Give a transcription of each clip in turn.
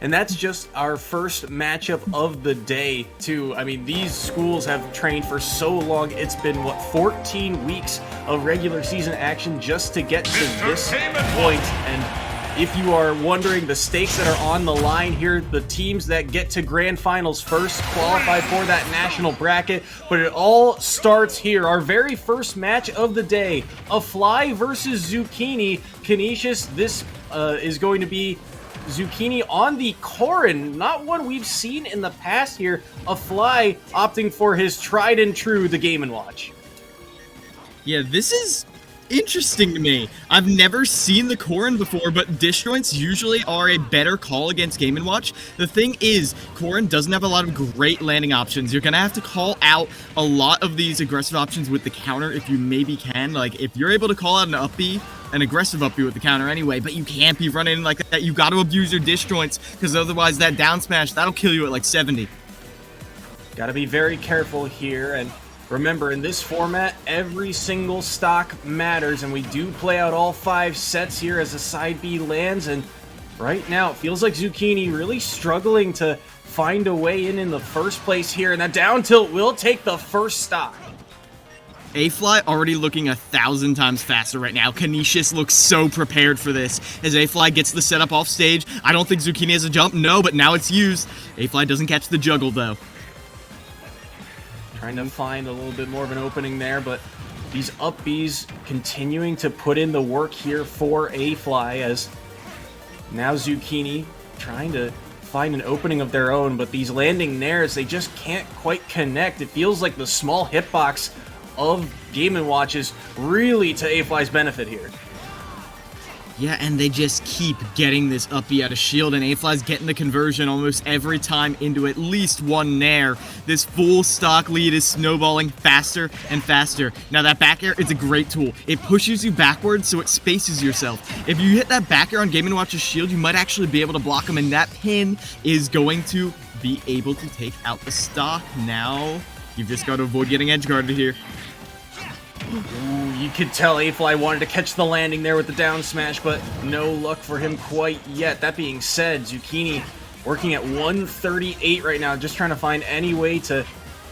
And that's just our first matchup of the day, too. I mean, these schools have trained for so long. It's been, 14 weeks of regular season action just to get to this point. And if you are wondering the stakes that are on the line here, the teams that get to grand finals first qualify for that national bracket. But it all starts here. Our very first match of the day, a Fly versus Zucchini. Canisius, this is going to be Zucchini on the Corin, not one we've seen in the past here. A Fly opting for his tried and true, the Game & Watch. Yeah, this is interesting to me. I've never seen the Corin before, but disjoints usually are a better call against Game & Watch. The thing is, Corin doesn't have a lot of great landing options. You're gonna have to call out a lot of these aggressive options with the counter if you maybe can. Like, if you're able to call out an aggressive up B with the counter anyway, but you can't be running like that. You got to abuse your disjoints, because otherwise that down smash, that'll kill you at like 70. Got to be very careful here, and remember, in this format, every single stock matters, and we do play out all 5 sets here as the side B lands, and right now it feels like Zucchini really struggling to find a way in the first place here, and that down tilt will take the first stock. A-Fly already looking 1,000 times faster right now. Canisius looks so prepared for this as A-Fly gets the setup off stage. I don't think Zucchini has a jump, no, but now it's used. A-Fly doesn't catch the juggle though. Trying to find a little bit more of an opening there, but these up Bs continuing to put in the work here for A-Fly, as now Zucchini trying to find an opening of their own, but these landing nairs, they just can't quite connect. It feels like the small hitbox of Game & Watch is really to A-Fly's benefit here. Yeah, and they just keep getting this up B out of shield, and A-Fly's getting the conversion almost every time into at least one nair. This full stock lead is snowballing faster and faster. Now that back air is a great tool. It pushes you backwards, so it spaces yourself. If you hit that back air on Game & Watch's shield, you might actually be able to block him, and that pin is going to be able to take out the stock. Now, you've just got to avoid getting edge guarded here. Ooh, you could tell A-Fly wanted to catch the landing there with the down smash, but no luck for him quite yet. That being said, Zucchini working at 138 right now, just trying to find any way to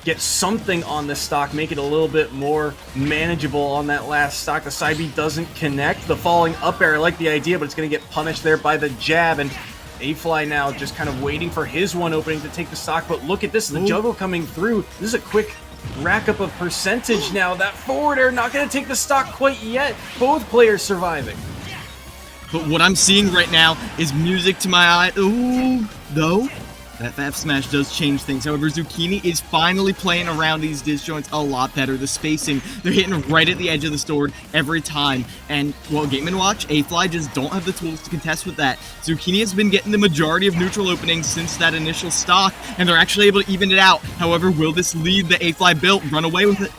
get something on this stock, make it a little bit more manageable on that last stock. The side B doesn't connect. The falling up air, I like the idea, but it's going to get punished there by the jab, and A-Fly now just kind of waiting for his one opening to take the stock, but look at this, the juggle coming through. This is a quick rack up of percentage now. That forward air not going to take the stock quite yet. Both players surviving. But what I'm seeing right now is music to my eye. Ooh, though, that F smash does change things. However, Zucchini is finally playing around these disjoints a lot better. The spacing, they're hitting right at the edge of the sword every time. And, well, Game & Watch, A-Fly just don't have the tools to contest with that. Zucchini has been getting the majority of neutral openings since that initial stock, and they're actually able to even it out. However, will this lead that A-Fly built run away with it?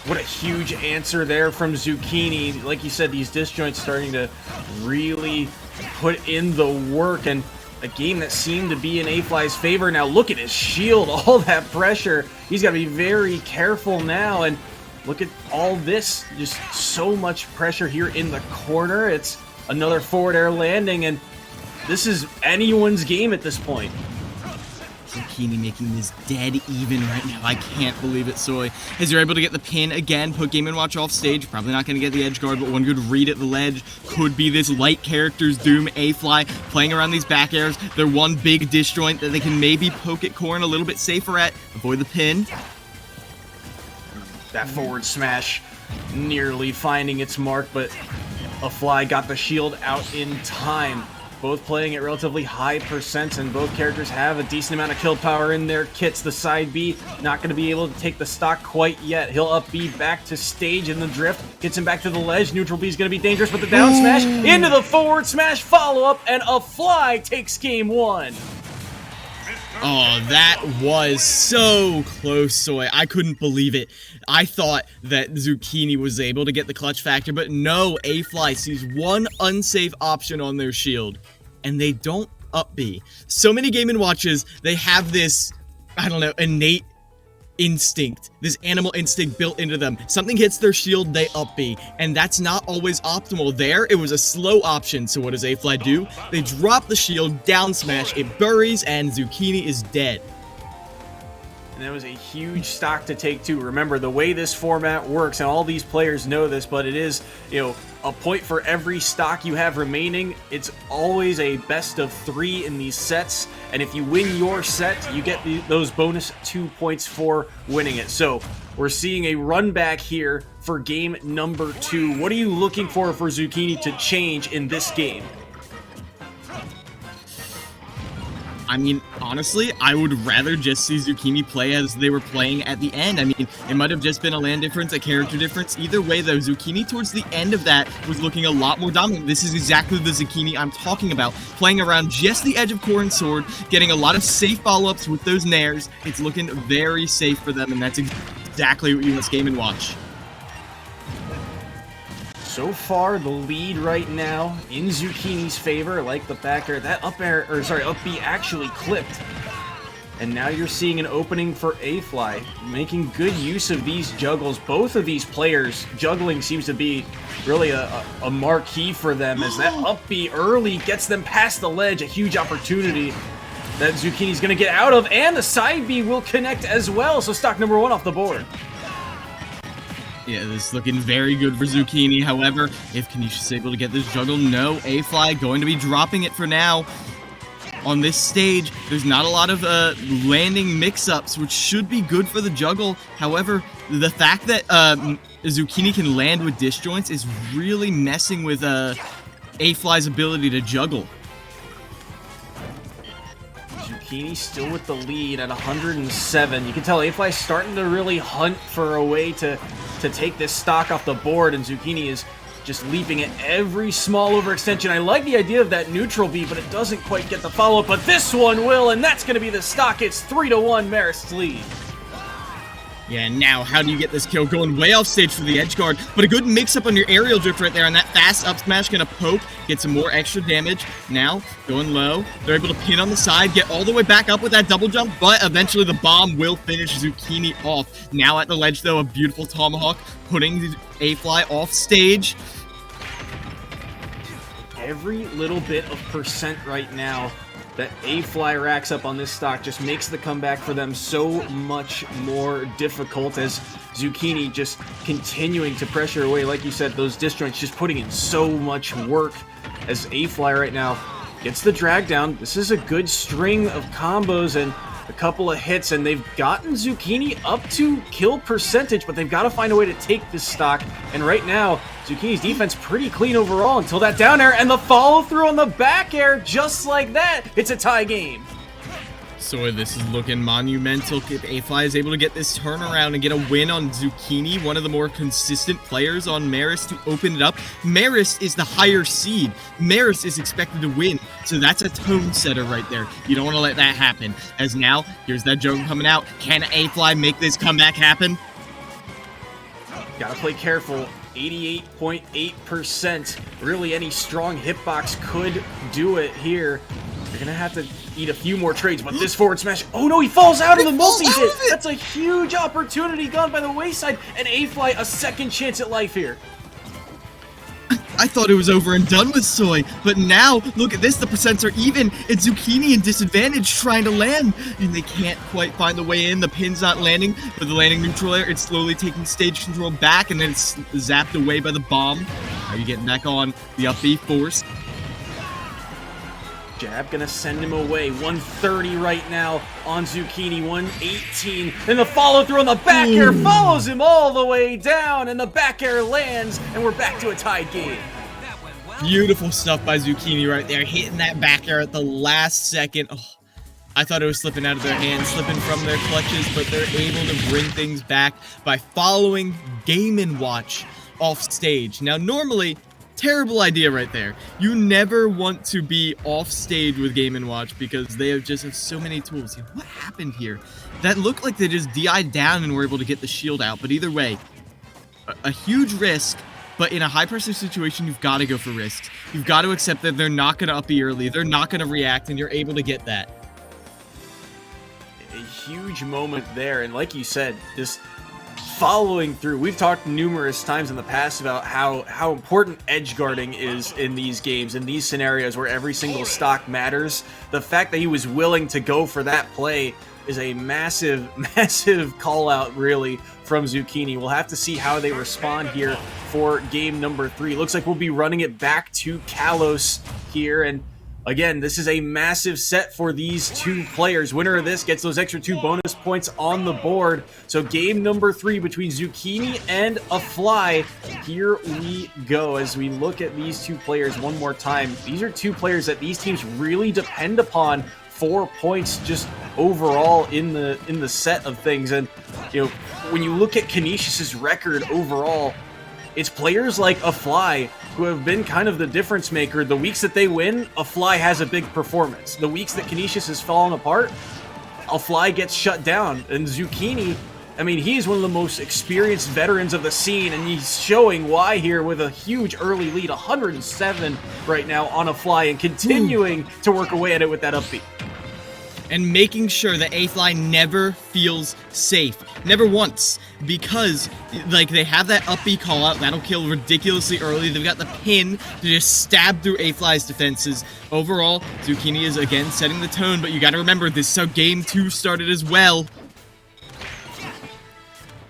What a huge answer there from Zucchini. Like you said, these disjoints starting to really put in the work, and a game that seemed to be in A-Fly's favor. Now look at his shield, all that pressure. He's got to be very careful now, and look at all this. Just so much pressure here in the corner. It's another forward air landing, and this is anyone's game at this point. Zucchini making this dead even right now. I can't believe it, Soy. As you're able to get the pin again, put Game & Watch off stage. Probably not going to get the edge guard, but one good read at the ledge could be this light character's doom. A-Fly playing around these back airs. They're one big disjoint that they can maybe poke at Corn a little bit safer at. Avoid the pin. That forward smash nearly finding its mark, but a Fly got the shield out in time. Both playing at relatively high percents, and both characters have a decent amount of kill power in their kits. The side B not going to be able to take the stock quite yet. He'll up B back to stage in the drift, gets him back to the ledge. Neutral B is going to be dangerous, but the down smash into the forward smash follow-up, and a Fly takes game 1. Oh, that was so close, Soy. I couldn't believe it. I thought that Zucchini was able to get the clutch factor, but no, A-Fly sees one unsafe option on their shield, and they don't up B. So many Game & Watches, they have this, I don't know, innate instinct, this animal instinct built into them. Something hits their shield, they up B, and that's not always optimal. There, it was a slow option, so what does A-Fly do? They drop the shield, down smash, it buries, and Zucchini is dead. And that was a huge stock to take too. Remember, the way this format works, and all these players know this, but it is, a point for every stock you have remaining. It's always a best of 3 in these sets, and if you win your set, you get those bonus 2 points for winning it. So we're seeing a run back here for game number 2. What are you looking for Zucchini to change in this game? I mean, honestly, I would rather just see Zucchini play as they were playing at the end. I mean, it might have just been a land difference, a character difference. Either way, though, Zucchini towards the end of that was looking a lot more dominant. This is exactly the Zucchini I'm talking about. Playing around just the edge of core and sword, getting a lot of safe follow-ups with those nairs. It's looking very safe for them, and that's exactly what you must game and watch. So far, the lead right now in Zucchini's favor, like the back air. That up B actually clipped. And now you're seeing an opening for A-Fly, making good use of these juggles. Both of these players, juggling seems to be really a marquee for them, as that up B early gets them past the ledge, a huge opportunity that Zucchini's going to get out of, and the side B will connect as well, so stock number 1 off the board. Yeah, this is looking very good for Zucchini. However, if Canisius is able to get this juggle, no, A-Fly going to be dropping it for now. On this stage, there's not a lot of landing mix-ups, which should be good for the juggle. However, the fact that Zucchini can land with disjoints is really messing with A-Fly's ability to juggle. Zucchini still with the lead at 107. You can tell A-Fly is starting to really hunt for a way to take this stock off the board, and Zucchini is just leaping at every small overextension. I like the idea of that neutral B, but it doesn't quite get the follow-up, but this one will, and that's going to be the stock. It's 3-1 Marist's lead. Yeah, now how do you get this kill? Going way off stage for the edge guard, but a good mix-up on your aerial drift right there, and that fast up smash gonna poke, get some more extra damage. Now, going low, they're able to pin on the side, get all the way back up with that double jump, but eventually the bomb will finish Zucchini off. Now at the ledge, though, a beautiful tomahawk, putting the A-Fly off stage. Every little bit of percent right now that A-Fly racks up on this stock just makes the comeback for them so much more difficult, as Zucchini just continuing to pressure away. Like you said, those disjoints just putting in so much work, as A-Fly right now gets the drag down. This is a good string of combos and a couple of hits, and they've gotten Zucchini up to kill percentage, but they've got to find a way to take this stock. And right now, Zucchini's defense pretty clean overall until that down air and the follow through on the back air. Just like that, it's a tie game. So this is looking monumental if A-Fly is able to get this turnaround and get a win on Zucchini, one of the more consistent players on Marist, to open it up. Marist is the higher seed. Marist is expected to win, so that's a tone setter right there. You don't want to let that happen. As now, here's that juggle coming out. Can A-Fly make this comeback happen? Gotta play careful. 88.8%. Really, any strong hitbox could do it here. You're gonna have to eat a few more trades, but this forward smash. Oh no, he falls out of the multi-hit. That's a huge opportunity gone by the wayside, and A-Fly a second chance at life here. I thought it was over and done with Soy, but now, look at this, the percents are even. It's Zucchini in disadvantage trying to land, and they can't quite find the way in. The pin's not landing, but the landing neutral air, it's slowly taking stage control back, and then it's zapped away by the bomb. Are you getting back on the up B force? Jab gonna send him away. 130 right now on Zucchini, 118. And the follow through on the back air follows him all the way down, and the back air lands, and we're back to a tied game. Beautiful stuff by Zucchini right there, hitting that back air at the last second. Oh, I thought it was slipping out of their hands, slipping from their clutches, but they're able to bring things back by following Game & Watch off stage. Now, normally, terrible idea right there. You never want to be off stage with Game & Watch because they have so many tools. What happened here? That looked like they just DI'd down and were able to get the shield out. But either way, a huge risk. But in a high-pressure situation, you've got to go for risks. You've got to accept that they're not going to up E early. They're not going to react, and you're able to get that. A huge moment there. And like you said, just following through. We've talked numerous times in the past about how important edge guarding is in these games, in these scenarios where every single stock matters. The fact that he was willing to go for that play is a massive, massive call out, really, from Zucchini. We'll have to see how they respond here for game number 3. Looks like we'll be running it back to Kalos here, and again, this is a massive set for these two players. Winner of this gets those extra 2 bonus points on the board. So game number 3 between Zucchini and a Fly. Here we go as we look at these two players one more time. These are two players that these teams really depend upon 4 points just overall in the set of things. And you know, when you look at Canisius's record overall, it's players like a Fly who have been kind of the difference maker. The weeks that they win, a Fly has a big performance. The weeks that Canisius has fallen apart, a Fly gets shut down. And Zucchini, I mean, he's one of the most experienced veterans of the scene, and he's showing why here with a huge early lead, 107 right now on a Fly, and continuing to work away at it with that upbeat. And making sure that A-Fly never feels safe. Never once. Because, like, they have that up B call out. That'll kill ridiculously early. They've got the pin to just stab through A-Fly's defenses. Overall, Zucchini is, again, setting the tone. But you gotta remember, this is how Game 2 started as well.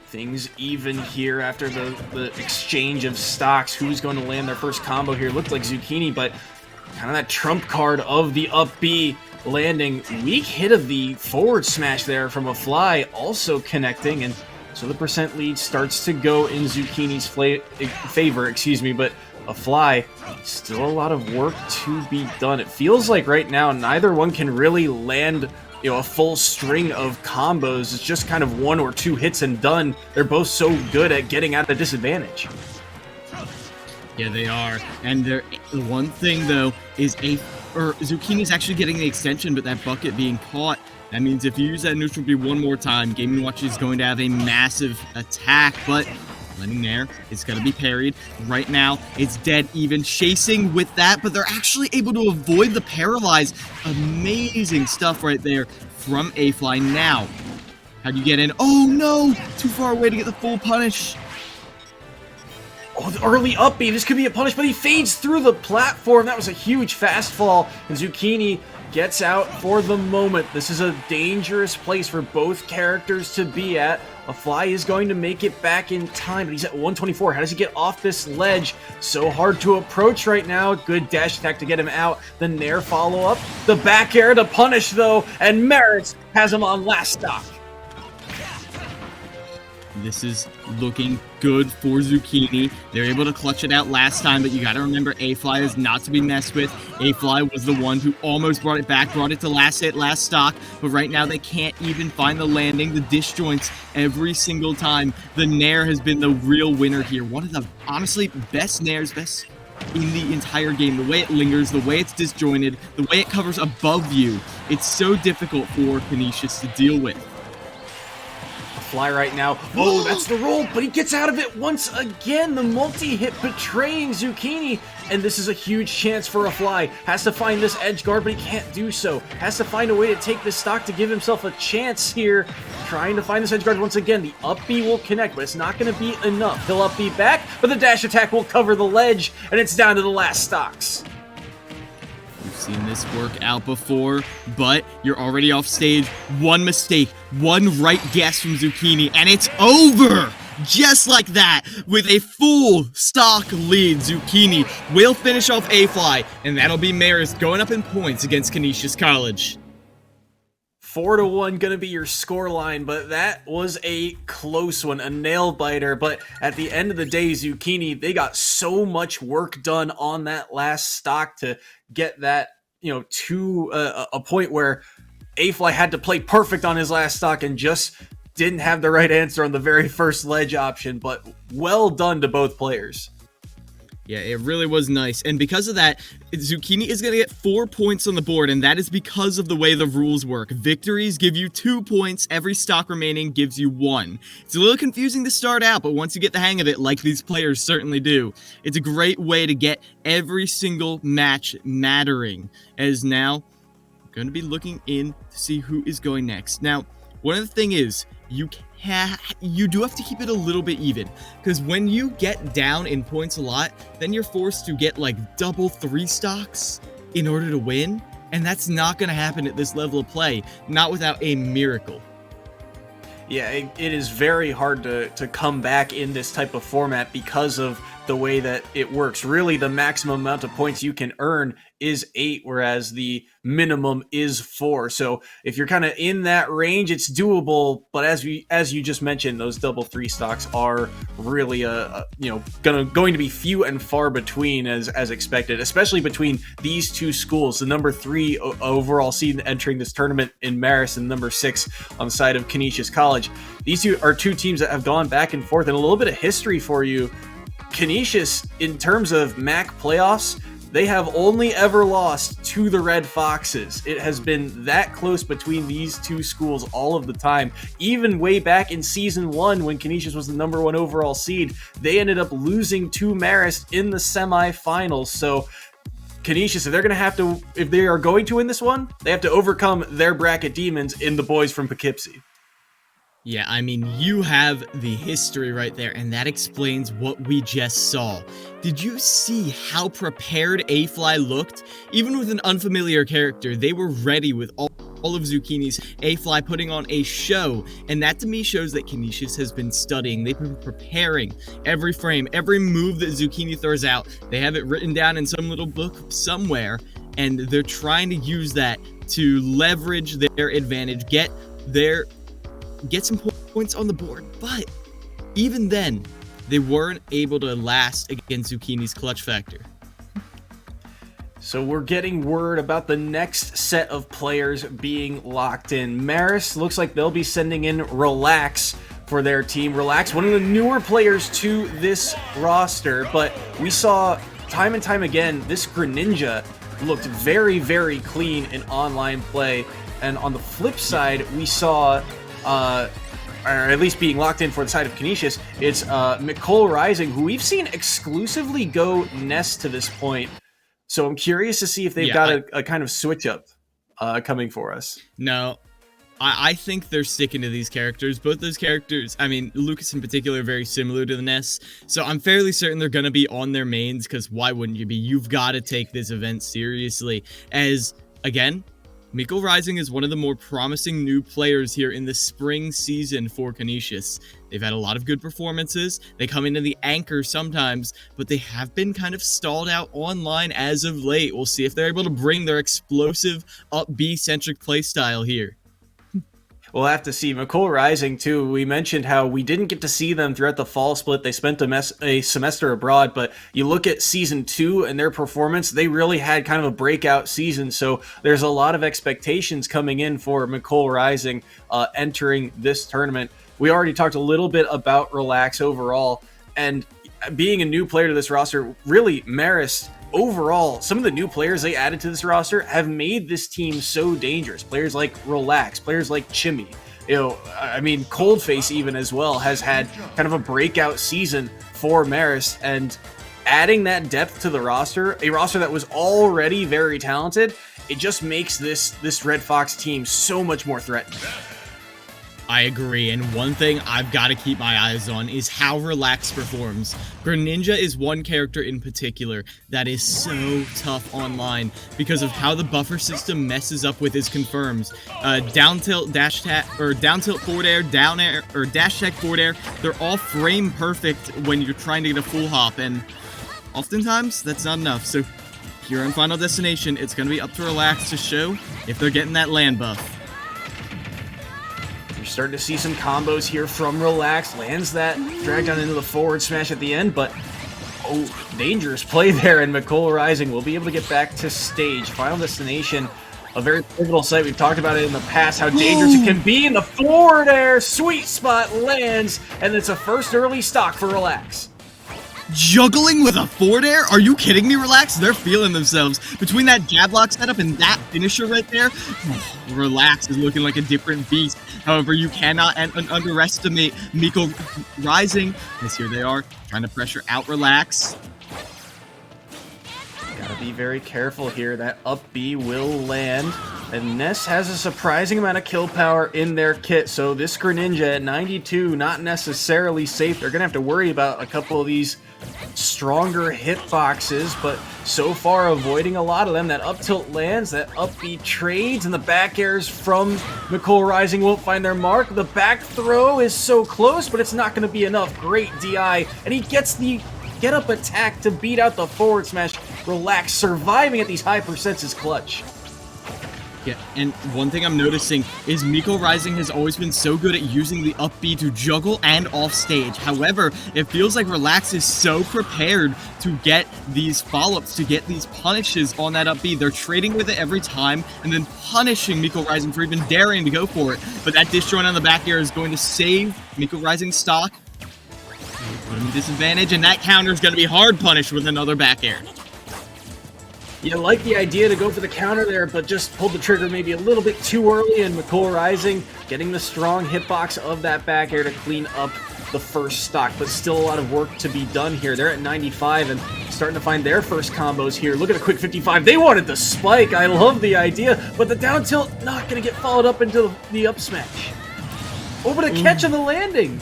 Things even here after the exchange of stocks. Who's going to land their first combo here? Looked like Zucchini, but kind of that trump card of the up B landing. Weak hit of the forward smash there from a Fly, also connecting, and so the percent lead starts to go in Zucchini's favor, but a Fly, still a lot of work to be done. It feels like right now neither one can really land, you know, a full string of combos. It's just kind of 1 or 2 hits and done. They're both so good at getting out of disadvantage. Yeah, they are. And the one thing, though, is Zucchini's actually getting the extension, but that bucket being caught. That means if you use that neutral B one more time, Game & Watch is going to have a massive attack, but landing there, it's going to be parried. Right now, it's dead even, chasing with that, but they're actually able to avoid the paralyze. Amazing stuff right there from A-Fly. Now, how do you get in? Oh no! Too far away to get the full punish. Oh, the early up B. This could be a punish, but he fades through the platform. That was a huge fast fall, and Zucchini gets out for the moment. This is a dangerous place for both characters to be at. A Fly is going to make it back in time, but he's at 124. How does he get off this ledge? So hard to approach right now. Good dash attack to get him out. The Nair follow-up. The back air to punish, though, and Marist has him on last stock. This is looking good for Zucchini. They're able to clutch it out last time, but you gotta remember A-Fly is not to be messed with. A-Fly was the one who almost brought it back, brought it to last hit, last stock, but right now they can't even find the landing, the disjoints every single time. The Nair has been the real winner here. One of the, honestly, best Nairs, best in the entire game. The way it lingers, the way it's disjointed, the way it covers above you. It's so difficult for Canisius to deal with. Fly right now. Oh, that's the roll, but he gets out of it once again. The multi-hit betraying Zucchini, and this is a huge chance for a Fly. Has to find this edge guard, but he can't do so. Has to find a way to take this stock to give himself a chance here. Trying to find this edge guard once again. The up B will connect, but it's not going to be enough. He'll up B back, but the dash attack will cover the ledge, and it's down to the last stocks. We've seen this work out before, but you're already off stage. One mistake, one right guess from Zucchini, and it's over! Just like that, with a full stock lead, Zucchini will finish off A-Fly, and that'll be Marist going up in points against Canisius College. 4-1 gonna be your scoreline, but that was a close one, a nail biter. But at the end of the day, Zucchini, they got so much work done on that last stock to get that, you know, to a point where A-Fly had to play perfect on his last stock and just didn't have the right answer on the very first ledge option. But well done to both players. Yeah, it really was nice. And because of that, Zucchini is going to get 4 points on the board, and that is because of the way the rules work. Victories give you 2 points, every stock remaining gives you 1. It's a little confusing to start out, but once you get the hang of it, like these players certainly do, it's a great way to get every single match mattering. As now, I'm going to be looking in to see who is going next. Now, One of the thing is, you do have to keep it a little bit even, because when you get down in points a lot, then you're forced to get like double 3 stocks in order to win, and that's not going to happen at this level of play, not without a miracle. Yeah, it is very hard to come back in this type of format because of the way that it works. Really, the maximum amount of points you can earn is 8, whereas the minimum is 4. So if you're kind of in that range, it's doable. But as you just mentioned, those double 3 stocks are really going to be few and far between as expected, especially between these two schools. The number 3 overall seed entering this tournament in Marist and number 6 on the side of Canisius College. These two are two teams that have gone back and forth. And a little bit of history for you. Canisius, in terms of MAAC playoffs, they have only ever lost to the Red Foxes. It has been that close between these two schools all of the time. Even way back in Season 1, when Canisius was the number 1 overall seed, they ended up losing to Marist in the semifinals. So Canisius, if they are going to win this one, they have to overcome their bracket demons in the boys from Poughkeepsie. Yeah, I mean, you have the history right there, and that explains what we just saw. Did you see how prepared A-Fly looked? Even with an unfamiliar character, they were ready with all of Zucchini's. A-Fly putting on a show, and that to me shows that Canisius has been studying. They've been preparing every frame, every move that Zucchini throws out. They have it written down in some little book somewhere, and they're trying to use that to leverage their advantage, get some points on the board. But even then, they weren't able to last against Zucchini's clutch factor. So we're getting word about the next set of players being locked in. Marist looks like they'll be sending in Relax for their team. Relax, one of the newer players to this roster, but we saw time and time again, this Greninja looked very, very clean in online play. And on the flip side, we saw or at least being locked in for the side of Canisius, it's McCole Rising, who we've seen exclusively go Nest to this point. So I'm curious to see if they've got a kind of switch up coming for us. No, I think they're sticking to these characters. Both those characters, I mean, Lucas in particular, are very similar to the Nest. So I'm fairly certain they're going to be on their mains, because why wouldn't you be? You've got to take this event seriously. As, again, Miko Rising is one of the more promising new players here in the spring season for Canisius. They've had a lot of good performances. They come into the anchor sometimes, but they have been kind of stalled out online as of late. We'll see if they're able to bring their explosive, up B-centric playstyle here. We'll have to see. McCole Rising, too, we mentioned how we didn't get to see them throughout the fall split. They spent a semester abroad, but you look at Season 2 and their performance, they really had kind of a breakout season. So there's a lot of expectations coming in for McCole Rising entering this tournament. We already talked a little bit about Relax overall, and being a new player to this roster, really, Marist, overall, some of the new players they added to this roster have made this team so dangerous. Players like Relax, players like Chimmy. I mean, Coldface even as well has had kind of a breakout season for Marist, and adding that depth to the roster, a roster that was already very talented, it just makes this Red Fox team so much more threatening. I agree, and one thing I've got to keep my eyes on is how Relax performs. Greninja is one character in particular that is so tough online because of how the buffer system messes up with his confirms. Down tilt, dash tap, or down tilt forward air, down air, or dash tech forward air, they're all frame perfect when you're trying to get a full hop, and oftentimes that's not enough. So here on Final Destination, it's going to be up to Relax to show if they're getting that land buff. You're starting to see some combos here from Relax. Lands that drag down into the forward smash at the end, but dangerous play there, and McCole Rising will be able to get back to stage. Final Destination, a very pivotal site. We've talked about it in the past, how dangerous it can be in the forward air. Sweet spot lands, and it's a first early stock for Relax. Juggling with a forward air? Are you kidding me, Relax? They're feeling themselves. Between that jab lock setup and that finisher right there, Relax is looking like a different beast. However, you cannot underestimate Miko Rising, as here they are, trying to pressure out Relax. Gotta be very careful here. That up B will land. And Ness has a surprising amount of kill power in their kit, so this Greninja at 92, not necessarily safe. They're going to have to worry about a couple of these stronger hitboxes, but so far avoiding a lot of them. That up tilt lands, that up B trades, and the back airs from Nicole Rising won't find their mark. The back throw is so close, but it's not going to be enough. Great DI, and he gets the get-up attack to beat out the forward smash. Relax, surviving at these high percents is clutch. Yeah, and one thing I'm noticing is Miko Rising has always been so good at using the up B to juggle and off stage. However, it feels like Relax is so prepared to get these follow-ups, to get these punishes on that up B. They're trading with it every time and then punishing Miko Rising for even daring to go for it. But that dish joint on the back air is going to save Miko Rising's stock. Put him at disadvantage, and that counter is going to be hard punished with another back air. You like the idea to go for the counter there, but just pulled the trigger maybe a little bit too early, and McCole Rising getting the strong hitbox of that back air to clean up the first stock, but still a lot of work to be done here. They're at 95 and starting to find their first combos here. Look at a quick 55. They wanted the spike. I love the idea, but the down tilt not going to get followed up into the up smash. Oh, but a catch on the landing.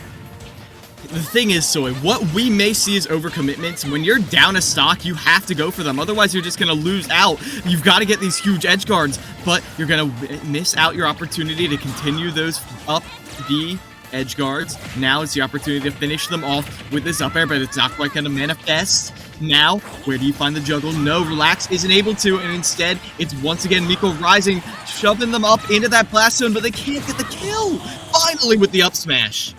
The thing is, Soy, what we may see as overcommitments. When you're down a stock, you have to go for them. Otherwise, you're just going to lose out. You've got to get these huge edge guards, but you're going to miss out your opportunity to continue those up D edge guards. Now it's the opportunity to finish them off with this up air, but it's not quite going to manifest. Now, where do you find the juggle? No, Relax isn't able to, and instead, it's once again Miko Rising, shoving them up into that blast zone, but they can't get the kill. Finally, with the up smash.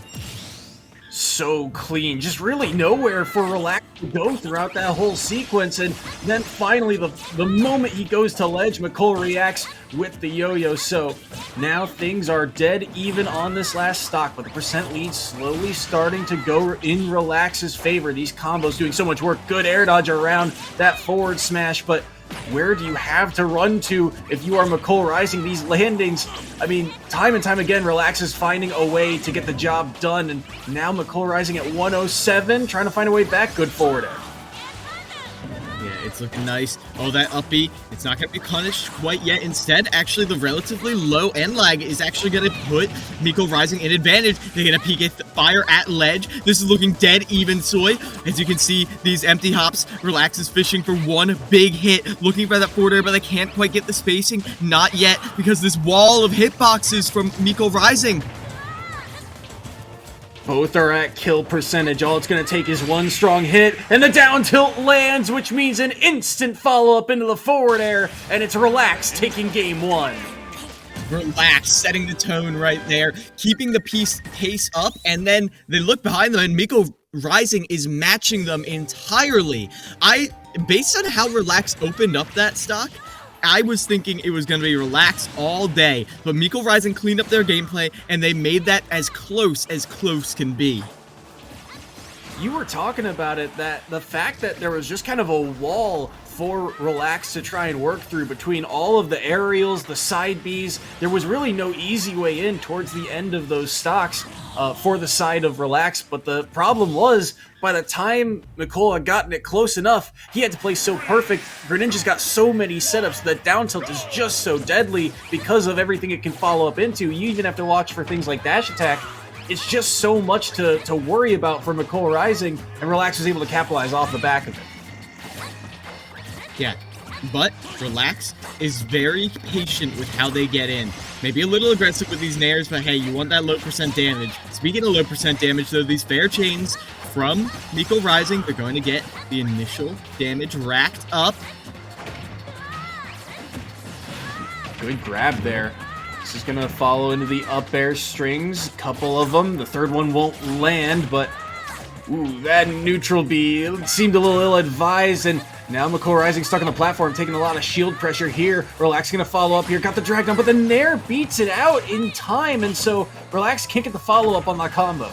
So clean, just really nowhere for Relax to go throughout that whole sequence, and then finally the moment he goes to ledge, McCole reacts with the yo-yo. So now things are dead even on this last stock, but the percent lead slowly starting to go in Relax's favor. These combos doing so much work. Good air dodge around that forward smash, but where do you have to run to if you are McCole Rising? These landings, I mean, time and time again, Relax is finding a way to get the job done, and now McCole Rising at 107, trying to find a way back. Good forward air. Yeah, it's looking nice. Oh, that up B, it's not going to be punished quite yet. Instead, actually, the relatively low end lag is actually going to put Miko Rising in advantage. They're going to peek at fire at ledge. This is looking dead even, Soy. As you can see, these empty hops, Relax is fishing for one big hit, looking for that forward air, but they can't quite get the spacing. Not yet, because this wall of hitboxes from Miko Rising. Both are at kill percentage. All it's going to take is one strong hit, and the down tilt lands, which means an instant follow-up into the forward air, and it's Relax taking game one. Relax, setting the tone right there, keeping the pace up, and then they look behind them, and Miko Rising is matching them entirely. Based on how Relax opened up that stock, I was thinking it was going to be Relax all day, but Miko Rising cleaned up their gameplay, and they made that as close can be. You were talking about it, that the fact that there was just kind of a wall for Relax to try and work through between all of the aerials, the side Bs. There was really no easy way in towards the end of those stocks for the side of Relax, but the problem was, by the time Nicole had gotten it close enough, he had to play so perfect. Greninja's got so many setups that down tilt is just so deadly because of everything it can follow up into. You even have to watch for things like dash attack. It's just so much to worry about for McCole Rising, and Relax was able to capitalize off the back of it. Yeah, but Relax is very patient with how they get in. Maybe a little aggressive with these nairs, but hey, you want that low percent damage. Speaking of low percent damage, though, these fair chains from Miko Rising, they're going to get the initial damage racked up. Good grab there. This is going to follow into the up air strings, a couple of them. The third one won't land, but ooh, that neutral B seemed a little ill-advised, and now McCole Rising stuck on the platform, taking a lot of shield pressure here. Relax going to follow up here, got the drag down, but the Nair beats it out in time, and so Relax can't get the follow-up on that combo.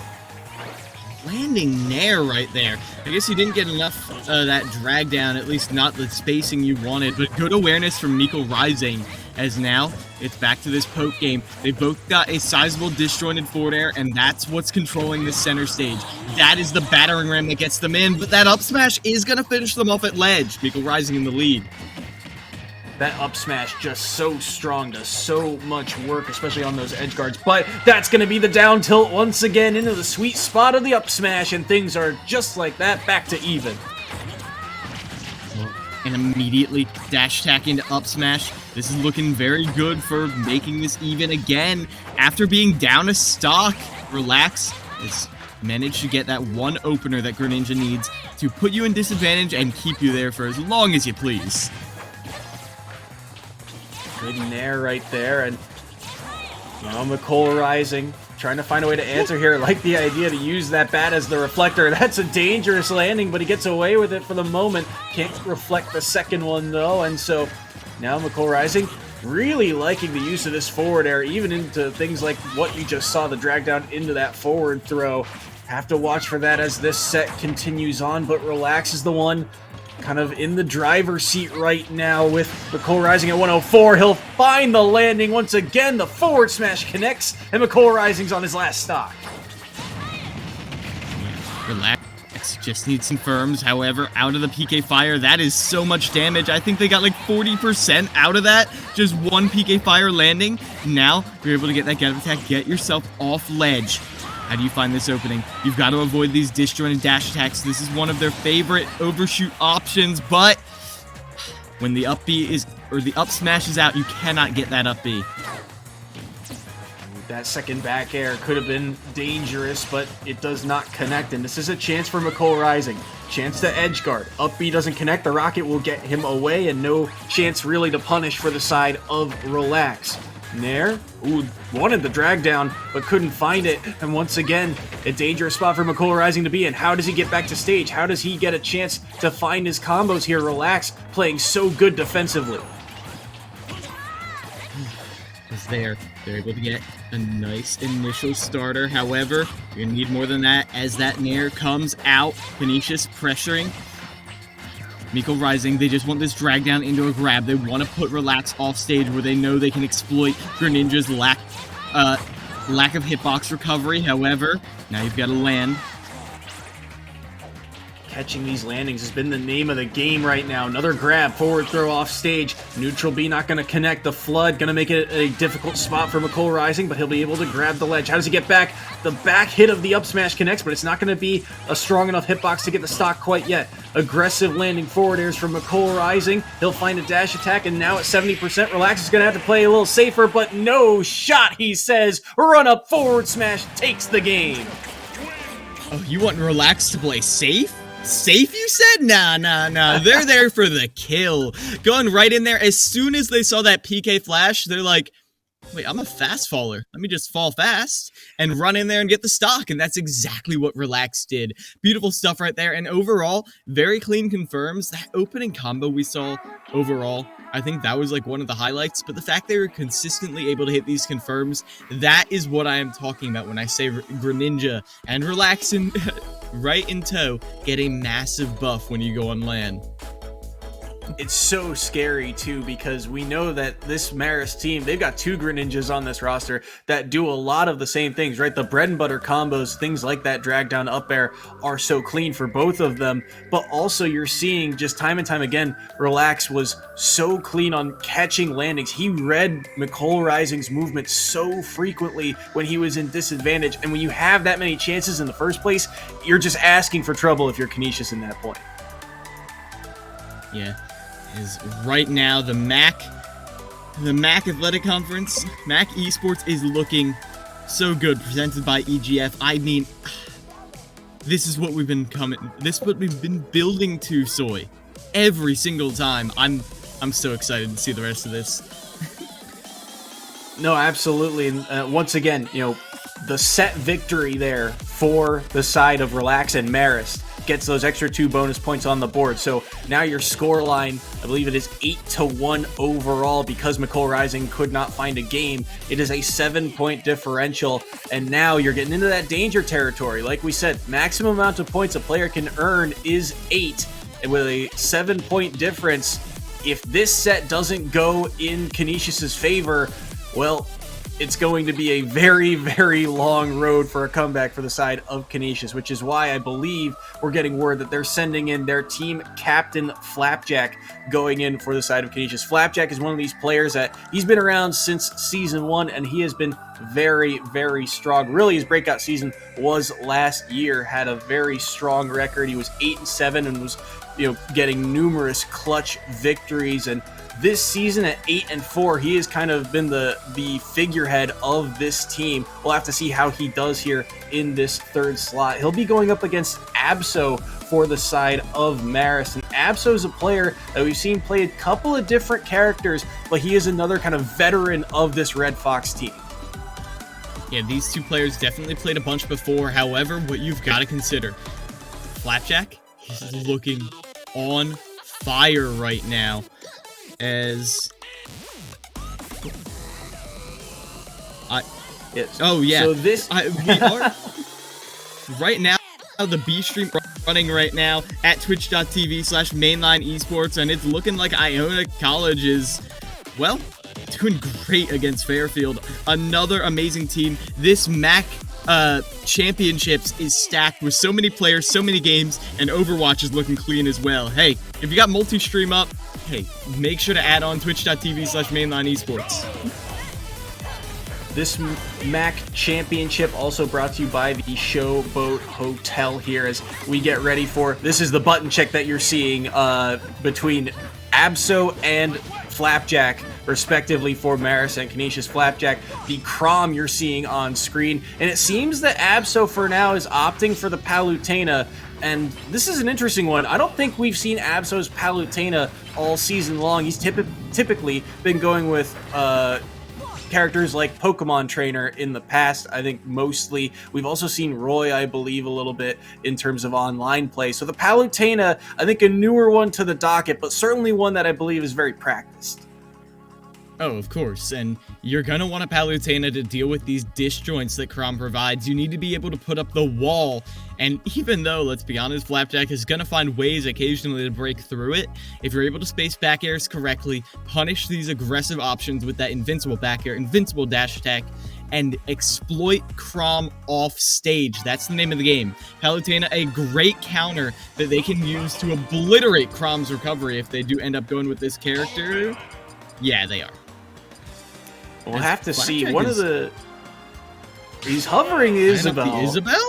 landing nair right there. I guess you didn't get enough that drag down, at least not the spacing you wanted, but good awareness from Mikkel Rising, as now it's back to this poke game. They both got a sizable disjointed forward air, and that's what's controlling this center stage. That is the battering ram that gets them in, but that up smash is going to finish them off at ledge. Mikkel Rising in the lead. That up smash just so strong, does so much work, especially on those edge guards. But that's going to be the down tilt once again into the sweet spot of the up smash, and things are just like that, back to even. And immediately dash attack into up smash. This is looking very good for making this even again. After being down a stock, Relax has managed to get that one opener that Greninja needs to put you in disadvantage and keep you there for as long as you please. Good nair right there, and now Mikkel Rising trying to find a way to answer here. I like the idea to use that bat as the reflector. That's a dangerous landing, but he gets away with it for the moment. Can't reflect the second one though, and so now Mikkel Rising really liking the use of this forward air, even into things like what you just saw, the drag down into that forward throw. Have to watch for that as this set continues on, but Relax is the one kind of in the driver's seat right now with Mikkel Rising at 104. He'll find the landing once again. The forward smash connects, and Mikkel Rising's on his last stock. Relax just needs some firms. However, out of the PK Fire, that is so much damage. I think they got like 40% out of that. Just one PK Fire landing. Now, you're able to get that get attack, get yourself off ledge. How do you find this opening? You've got to avoid these disjointed dash attacks. This is one of their favorite overshoot options, but when the up B is, or the up smash is out, you cannot get that up B. That second back air could have been dangerous, but it does not connect, and this is a chance for Mikkel Rising. Chance to edge guard. Up B doesn't connect, the rocket will get him away, and no chance really to punish for the side of Relax. Nair, ooh, wanted the drag down, but couldn't find it. And once again, a dangerous spot for Mikkel Rising to be in. How does he get back to stage? How does he get a chance to find his combos here? Relax, playing so good defensively. They're able to get a nice initial starter. However, you're gonna need more than that as that Nair comes out. Canisius pressuring Mikkel Rising. They just want this drag down into a grab. They want to put Relax off stage where they know they can exploit Greninja's lack of hitbox recovery. However, now you've got to land. Catching these landings has been the name of the game right now. Another grab, forward throw off stage. Neutral B not going to connect. The flood going to make it a difficult spot for Mikkel Rising, but he'll be able to grab the ledge. How does he get back? The back hit of the up smash connects, but it's not going to be a strong enough hitbox to get the stock quite yet. Aggressive landing forward airs from Mikkel Rising. He'll find a dash attack, and now at 70%, Relax is going to have to play a little safer, but no shot, he says. Run up forward smash takes the game. Oh, you want Relax to play safe? Safe, you said? Nah. They're there for the kill. Going right in there. As soon as they saw that PK flash, they're like, wait, I'm a fast faller. Let me just fall fast and run in there and get the stock. And that's exactly what Relax did. Beautiful stuff right there. And overall, very clean confirms. That opening combo we saw overall, I think that was like one of the highlights. But the fact they were consistently able to hit these confirms, that is what I am talking about when I say Greninja and Relax in, right in tow get a massive buff when you go on LAN. It's so scary, too, because we know that this Marist team, they've got two Greninjas on this roster that do a lot of the same things, right? The bread and butter combos, things like that drag down up air are so clean for both of them, but also you're seeing just time and time again, Relax was so clean on catching landings. He read Mikkel Rising's movement so frequently when he was in disadvantage, and when you have that many chances in the first place, you're just asking for trouble if you're Canisius in that point. Yeah. Is right now the MAAC Athletic Conference, MAAC Esports is looking so good, presented by EGF. I mean, this is what we've been building to, Soy. Every single time. I'm so excited to see the rest of this. No, absolutely. And once again, you know, the set victory there for the side of Relax and Marist gets those extra 2 bonus points on the board. So now your score line, I believe it is 8-1 overall because McCole Rising could not find a game. It is a 7-point differential, and now you're getting into that danger territory. Like we said, maximum amount of points a player can earn is 8, and with a 7-point difference, if this set doesn't go in Canisius's favor, well, it's going to be a very, very long road for a comeback for the side of Canisius, which is why I believe we're getting word that they're sending in their team captain, Flapjack, going in for the side of Canisius. Flapjack is one of these players that he's been around since Season 1, and he has been very, very strong. Really, his breakout season was last year, had a very strong record. He was 8-7 and was, getting numerous clutch victories, and this season at 8-4, he has kind of been the figurehead of this team. We'll have to see how he does here in this third slot. He'll be going up against Absol for the side of Marist. And Absol is a player that we've seen play a couple of different characters, but he is another kind of veteran of this Red Fox team. Yeah, these two players definitely played a bunch before. However, what you've got to consider, Flapjack, he's looking on fire right now. Yes. Oh yeah. So we are right now. The B stream running right now at twitch.tv/mainline esports, and it's looking like Iona College is, well, doing great against Fairfield. Another amazing team. This MAAC championships is stacked with so many players, so many games, and Overwatch is looking clean as well. Hey, if you got multi-stream up, hey, make sure to add on twitch.tv/mainline esports. This MAAC championship also brought to you by the Showboat Hotel here as we get ready for, this is the button check that you're seeing between Absol and Flapjack, respectively, for Marist and Canisius. Flapjack, the Crom you're seeing on screen, and it seems that Absol for now is opting for the Palutena, and this is an interesting one. I don't think we've seen Absol's Palutena all season long. He's typically been going with characters like Pokemon Trainer in the past, I think mostly. We've also seen Roy, I believe, a little bit in terms of online play. So the Palutena, I think a newer one to the docket, but certainly one that I believe is very practiced. Oh, of course, and you're gonna want a Palutena to deal with these disjoints that Crom provides. You need to be able to put up the wall, and even though, let's be honest, Flapjack is gonna find ways occasionally to break through it, if you're able to space back airs correctly, punish these aggressive options with that invincible back air, invincible dash attack, and exploit Crom off stage. That's the name of the game. Palutena, a great counter that they can use to obliterate Crom's recovery if they do end up going with this character. Yeah, they are. We'll have to see. One of the... He's hovering Isabel. Isabel?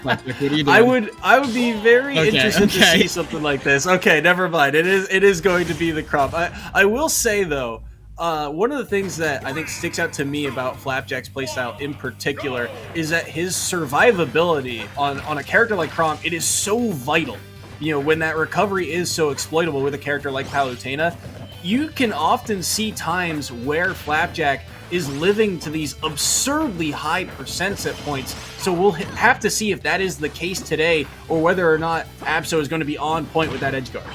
What are you doing? I would be very interested to see something like this. Okay, never mind. It is going to be the Crop. I will say though, one of the things that I think sticks out to me about Flapjack's playstyle in particular is that his survivability on a character like Crom, it is so vital. You know, when that recovery is so exploitable with a character like Palutena, you can often see times where Flapjack is living to these absurdly high percents at points. So we'll have to see if that is the case today, or whether or not Absol is going to be on point with that edge guard.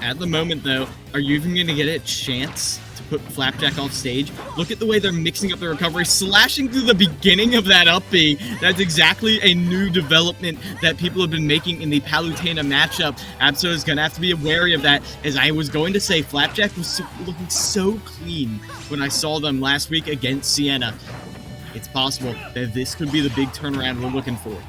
At the moment, though, are you even going to get a chance to put Flapjack off stage? Look at the way they're mixing up the recovery, slashing through the beginning of that up B. That's exactly a new development that people have been making in the Palutena matchup. Absol is going to have to be wary of that. As I was going to say, Flapjack was looking so clean when I saw them last week against Sienna. It's possible that this could be the big turnaround we're looking for.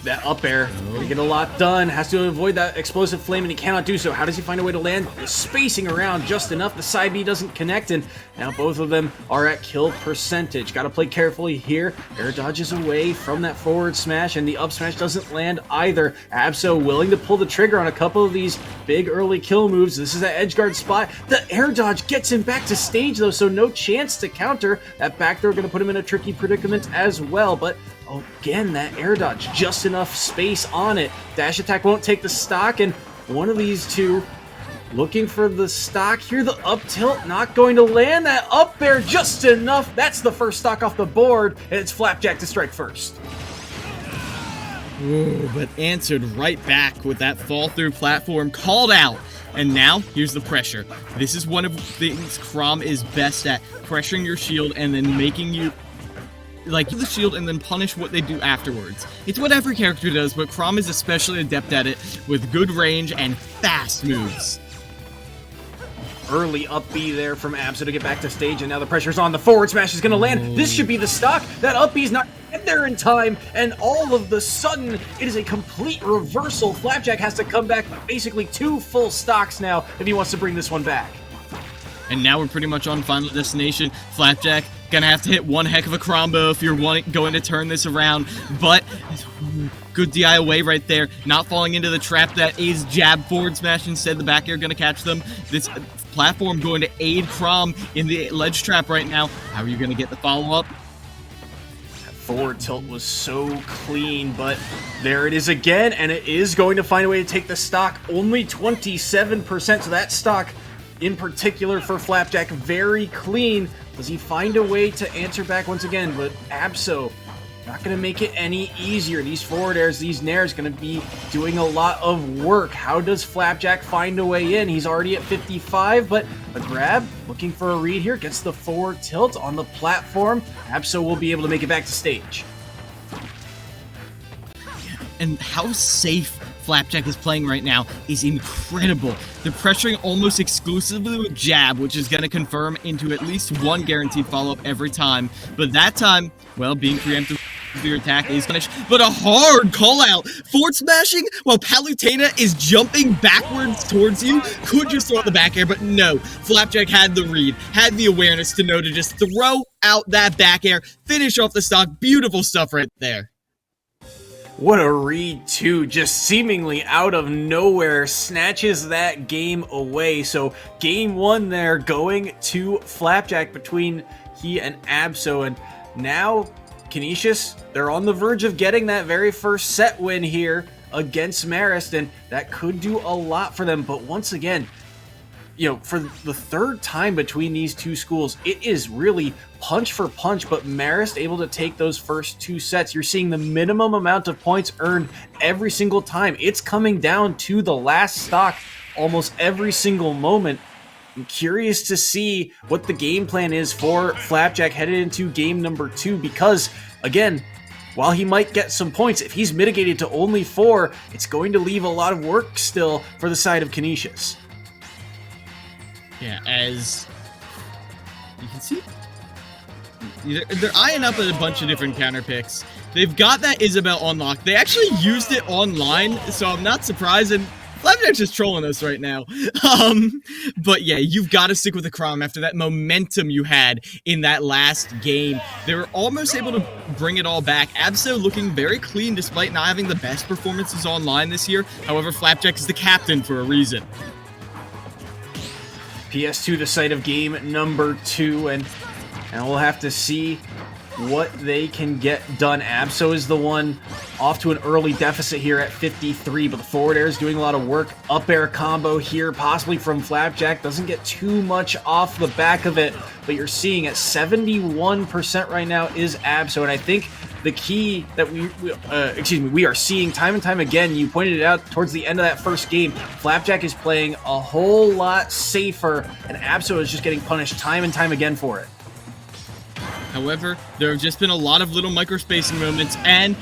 That up air, gonna get a lot done, has to avoid that explosive flame, and he cannot do so. How does he find a way to land? Spacing around just enough, the side B doesn't connect, and now both of them are at kill percentage. Gotta play carefully here. Air dodges away from that forward smash, and the up smash doesn't land either. Absol willing to pull the trigger on a couple of these big early kill moves. This is that edge guard spot. The air dodge gets him back to stage though, so no chance to counter. That back throw gonna put him in a tricky predicament as well, but again, that air dodge, just enough space on it. Dash attack won't take the stock, and one of these two looking for the stock here. The up tilt not going to land. That up air just enough. That's the first stock off the board, and it's Flapjack to strike first. Ooh, but answered right back with that fall through platform called out. And now, here's the pressure. This is one of the things Chrom is best at, pressuring your shield and then making you like the shield and then punish what they do afterwards. It's what every character does, but Chrom is especially adept at it with good range and fast moves. Early up B there from Abso to get back to stage, and now the pressure's on. The forward smash is going to land. This should be the stock. That up B's not get there in time, and all of the sudden, it is a complete reversal. Flapjack has to come back basically 2 full stocks now if he wants to bring this one back. And now we're pretty much on Final Destination. Flapjack gonna have to hit one heck of a combo if you're going to turn this around, but good DI away right there, not falling into the trap that is jab forward smash. Instead, the back air gonna catch them. This platform going to aid Chrom in the ledge trap right now. How are you gonna get the follow-up? Forward tilt was so clean, but there it is again, and it is going to find a way to take the stock. Only 27%, so that stock in particular for Flapjack, very clean. Does he find a way to answer back once again? But Abso not going to make it any easier. These forward airs, these nairs going to be doing a lot of work. How does Flapjack find a way in? He's already at 55, but a grab, looking for a read here, gets the forward tilt on the platform. Abso will be able to make it back to stage. And how safe Flapjack is playing right now is incredible. They're pressuring almost exclusively with jab, which is going to confirm into at least one guaranteed follow-up every time. But that time, well, being preemptive with your attack is punished. But a hard call-out. Forward smashing while Palutena is jumping backwards towards you. Could just throw out the back air, but no. Flapjack had the read, had the awareness to know to just throw out that back air, finish off the stock. Beautiful stuff right there. What a read, too. Just seemingly out of nowhere, snatches that game away. So game 1 there going to Flapjack between he and Abso. And now Canisius, they're on the verge of getting that very first set win here against Marist, and that could do a lot for them. But once again, you know, for the third time between these two schools, it is really punch for punch, but Marist able to take those first 2 sets. You're seeing the minimum amount of points earned every single time. It's coming down to the last stock almost every single moment. I'm curious to see what the game plan is for Flapjack headed into game number 2, because, again, while he might get some points, if he's mitigated to only 4, it's going to leave a lot of work still for the side of Canisius. Yeah, as you can see, they're eyeing up at a bunch of different counter picks. They've got that Isabel on lock. They actually used it online, so I'm not surprised. And Flapjack's just trolling us right now. But yeah, you've got to stick with the Chrom after that momentum you had in that last game. They were almost able to bring it all back. Abso looking very clean despite not having the best performances online this year. However, Flapjack is the captain for a reason. PS2, the site of game number 2, and we'll have to see what they can get done. Abso is the one off to an early deficit here at 53, but the forward air is doing a lot of work. Up air combo here, possibly from Flapjack. Doesn't get too much off the back of it, but you're seeing at 71% right now is Abso, and I think the key that we are seeing time and time again, you pointed it out towards the end of that first game, Flapjack is playing a whole lot safer, and Abso is just getting punished time and time again for it. However, there have just been a lot of little microspacing moments, and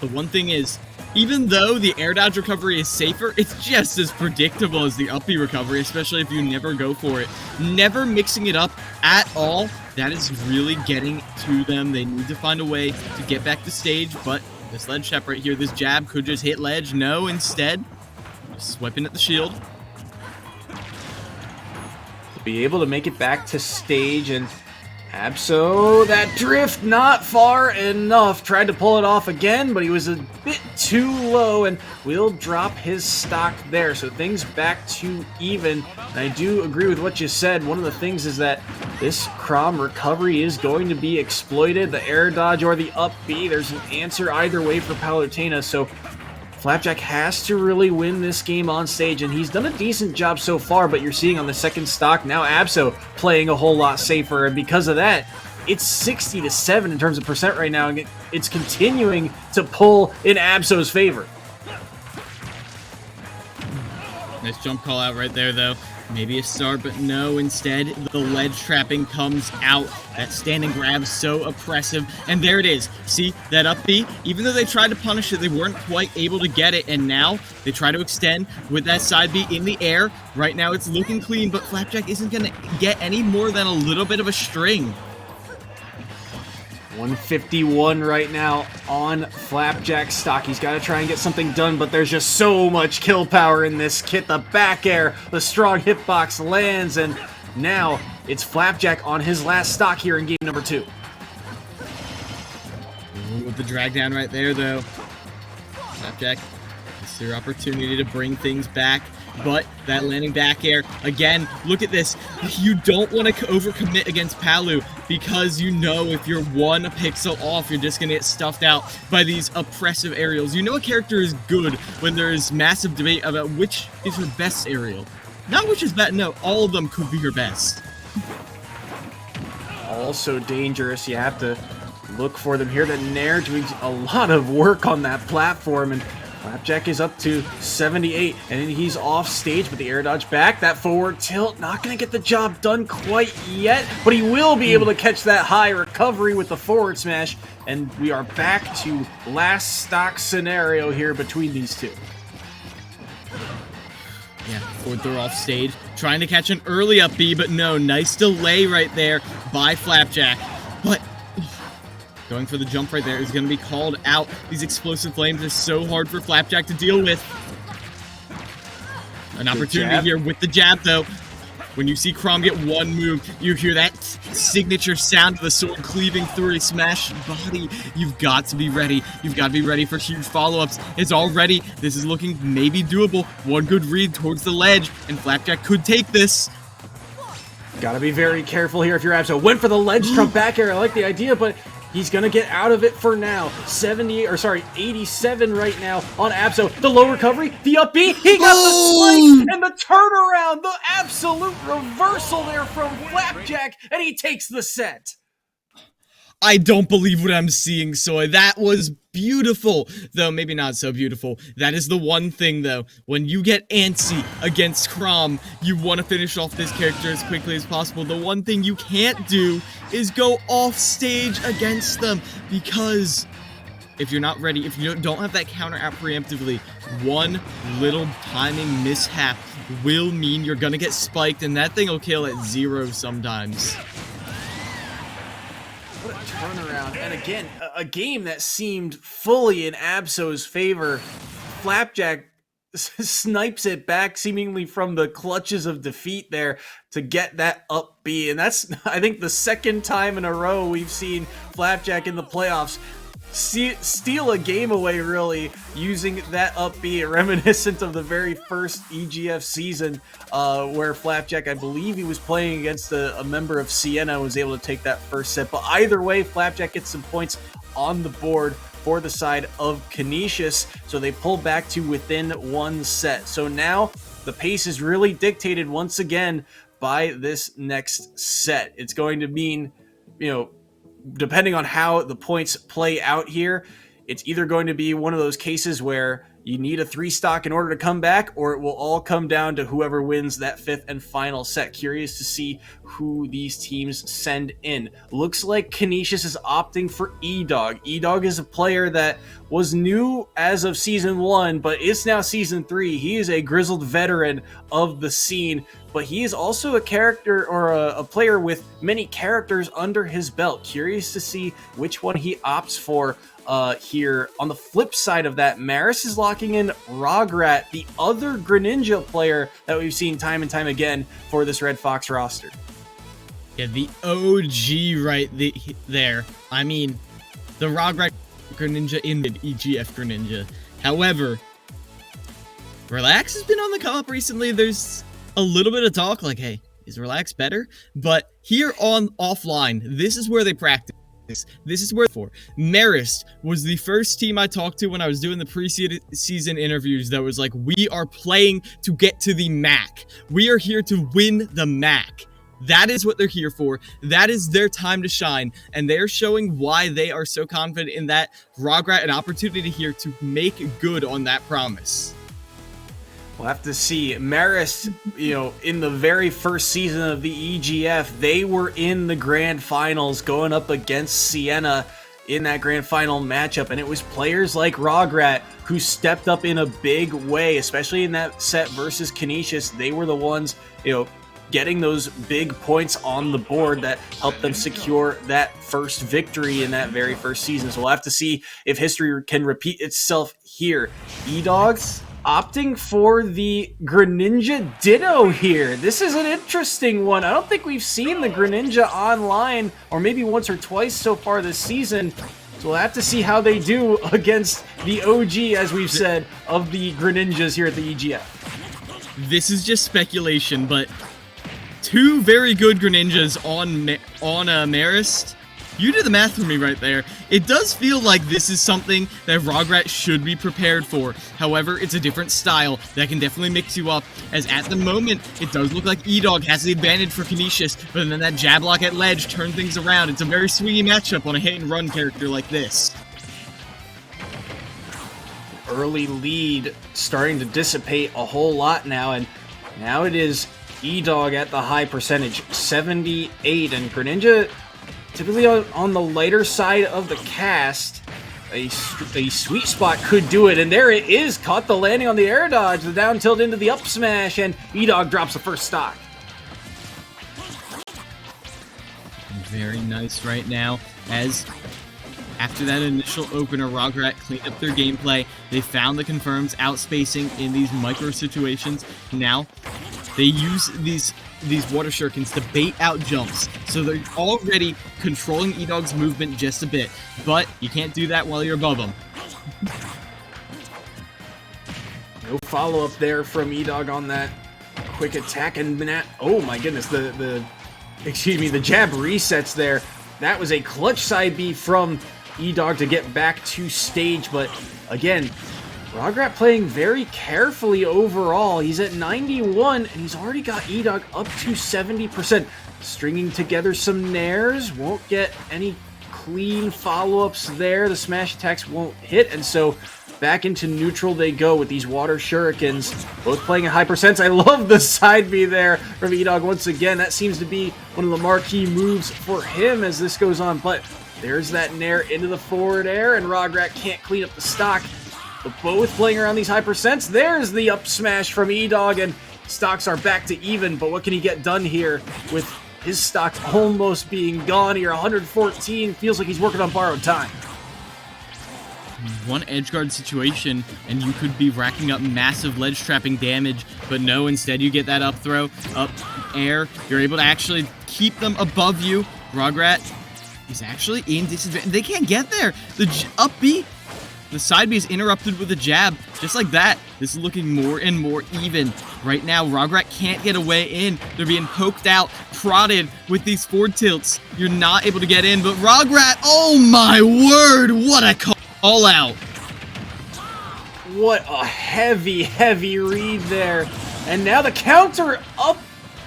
the one thing is, even though the air dodge recovery is safer, it's just as predictable as the up B recovery, especially if you never go for it. Never mixing it up at all, that is really getting to them. They need to find a way to get back to stage, but this ledge trap right here, this jab could just hit ledge. No, instead, just swiping at the shield. Be able to make it back to stage, and Abso, that drift not far enough. Tried to pull it off again, but he was a bit too low, and will drop his stock there. So things back to even. And I do agree with what you said. One of the things is that this Chrom recovery is going to be exploited. The air dodge or the up B, there's an answer either way for Palutena. So Flapjack has to really win this game on stage, and he's done a decent job so far, but you're seeing on the second stock now Absol playing a whole lot safer, and because of that, it's 60-7 in terms of percent right now, and it's continuing to pull in Absol's favor. Nice jump call out right there, though. Maybe a start, but no, instead, the ledge trapping comes out. That standing grab so oppressive, and there it is. See, that up B, even though they tried to punish it, they weren't quite able to get it, and now they try to extend with that side B in the air. Right now, it's looking clean, but Flapjack isn't going to get any more than a little bit of a string. 151 right now on Flapjack stock. He's got to try and get something done, but there's just so much kill power in this kit. The back air, the strong hitbox lands, and now it's Flapjack on his last stock here in game number 2. With the drag down right there, though. Flapjack, it's their opportunity to bring things back. But that landing back air, again, look at this. You don't want to overcommit against Palu because you know if you're 1 pixel off, you're just going to get stuffed out by these oppressive aerials. You know a character is good when there is massive debate about which is her best aerial. Not which is bad, no, all of them could be her best. Also dangerous, you have to look for them here. The Nair doing a lot of work on that platform, and Flapjack is up to 78, and he's off stage, but the air dodge back, that forward tilt, not going to get the job done quite yet, but he will be able to catch that high recovery with the forward smash, and we are back to last stock scenario here between these two. Yeah, forward throw off stage, trying to catch an early up B, but no, nice delay right there by Flapjack, but going for the jump right there is going to be called out. These explosive flames are so hard for Flapjack to deal with. An opportunity here with the jab, though. When you see Chrom get 1 move, you hear that signature sound of the sword cleaving through a smashed body. You've got to be ready. You've got to be ready for huge follow-ups. It's all ready. This is looking maybe doable. 1 good read towards the ledge, and Flapjack could take this. Gotta be very careful here if you're Absol. Went for the ledge trump back air. I like the idea, but he's gonna get out of it for now. 87 right now on Absol. The low recovery, the up B, he got the spike and the turnaround, the absolute reversal there from Flapjack, and he takes the set. I don't believe what I'm seeing, Soy. That was beautiful, though maybe not so beautiful. That is the one thing, though. When you get antsy against Chrom, you want to finish off this character as quickly as possible. The one thing you can't do is go off stage against them, because if you're not ready, if you don't have that counter out preemptively, one little timing mishap will mean you're gonna get spiked, and that thing will kill at 0 sometimes. What a turnaround, and again, a game that seemed fully in Absol's favor. Flapjack snipes it back seemingly from the clutches of defeat there to get that up B, and that's, I think, the second time in a row we've seen Flapjack in the playoffs steal a game away, really, using that up B, reminiscent of the very first EGF season where Flapjack, I believe he was playing against a member of Sienna, was able to take that first set. But either way, Flapjack gets some points on the board for the side of Canisius, so they pull back to within 1 set. So now the pace is really dictated once again by this next set. It's going to mean, you know, depending on how the points play out here, it's either going to be one of those cases where you need a 3 stock in order to come back, or it will all come down to whoever wins that 5th and final set. Curious to see who these teams send in. Looks like Canisius is opting for E-Dog. E-Dog is a player that was new as of Season 1, but it's now Season 3. He is a grizzled veteran of the scene, but he is also a character, or a player with many characters under his belt. Curious to see which one he opts for here. On the flip side of that, Marist is locking in Rograt, the other Greninja player that we've seen time and time again for this Red Fox roster. Yeah, the OG right there. I mean, the Rograt Greninja in the EGF Greninja. However, Relax has been on the come up recently. There's a little bit of talk like, hey, is Relax better? But here on offline, this is where they practice. This is where for Marist was the first team I talked to when I was doing the preseason interviews that was like, we are playing to get to the MAAC. We are here to win the MAAC. That is what they're here for. That is their time to shine, and they're showing why they are so confident in that. Rograt, an opportunity here to make good on that promise. We'll have to see. Marist, in the very first season of the EGF, they were in the grand finals going up against Siena in that grand final matchup, and it was players like Rograt who stepped up in a big way, especially in that set versus Canisius. They were the ones, getting those big points on the board that helped them secure that first victory in that very first season. So we'll have to see if history can repeat itself here. E-Dogs opting for the Greninja Ditto here. This is an interesting one. I don't think we've seen the Greninja online, or maybe once or twice so far this season. So we'll have to see how they do against the OG, as we've said, of the Greninjas here at the EGF. This is just speculation, but two very good Greninjas on Marist. You did the math for me right there. It does feel like this is something that Rograt should be prepared for. However, it's a different style that can definitely mix you up, as at the moment, it does look like E-Dog has the advantage for Canisius, but then that jab lock at ledge turned things around. It's a very swingy matchup on a hit-and-run character like this. Early lead starting to dissipate a whole lot now, and now it is E-Dog at the high percentage, 78, and Greninja typically on the lighter side of the cast. A sweet spot could do it, and there it is. Caught the landing on the air dodge, the down tilt into the up smash, and E-Dog drops the first stock. Very nice right now, as after that initial opener, Rograt cleaned up their gameplay. They found the confirms outspacing in these micro situations. Now they use these water shurikens to bait out jumps, so they're already controlling E-Dog's movement just a bit, but you can't do that while you're above them. No follow-up there from E-Dog on that quick attack, and oh my goodness, the jab resets there. That was a clutch side B from E-Dog to get back to stage, but again, Rograt playing very carefully overall. He's at 91, and he's already got E-Dog up to 70%. Stringing together some nairs, won't get any clean follow-ups there. The smash attacks won't hit, and so back into neutral they go with these water shurikens. Both playing at high percents. I love the side B there from E-Dog once again. That seems to be one of the marquee moves for him as this goes on, but there's that nair into the forward air, and Rograt can't clean up the stock. But both playing around these high percents. There's the up smash from E-Dog, and stocks are back to even. But what can he get done here with his stock almost being gone here? 114, feels like he's working on borrowed time. One edge guard situation, and you could be racking up massive ledge trapping damage, but no, instead you get that up throw, up air. You're able to actually keep them above you. Rograt is actually in disadvantage. They can't get there. The up B. The side B is interrupted with a jab, just like that. This is looking more and more even. Right now, Rograt can't get a way in. They're being poked out, prodded with these forward tilts. You're not able to get in, but Rograt, oh my word, what a call out. What a heavy, heavy read there. And now the counter up.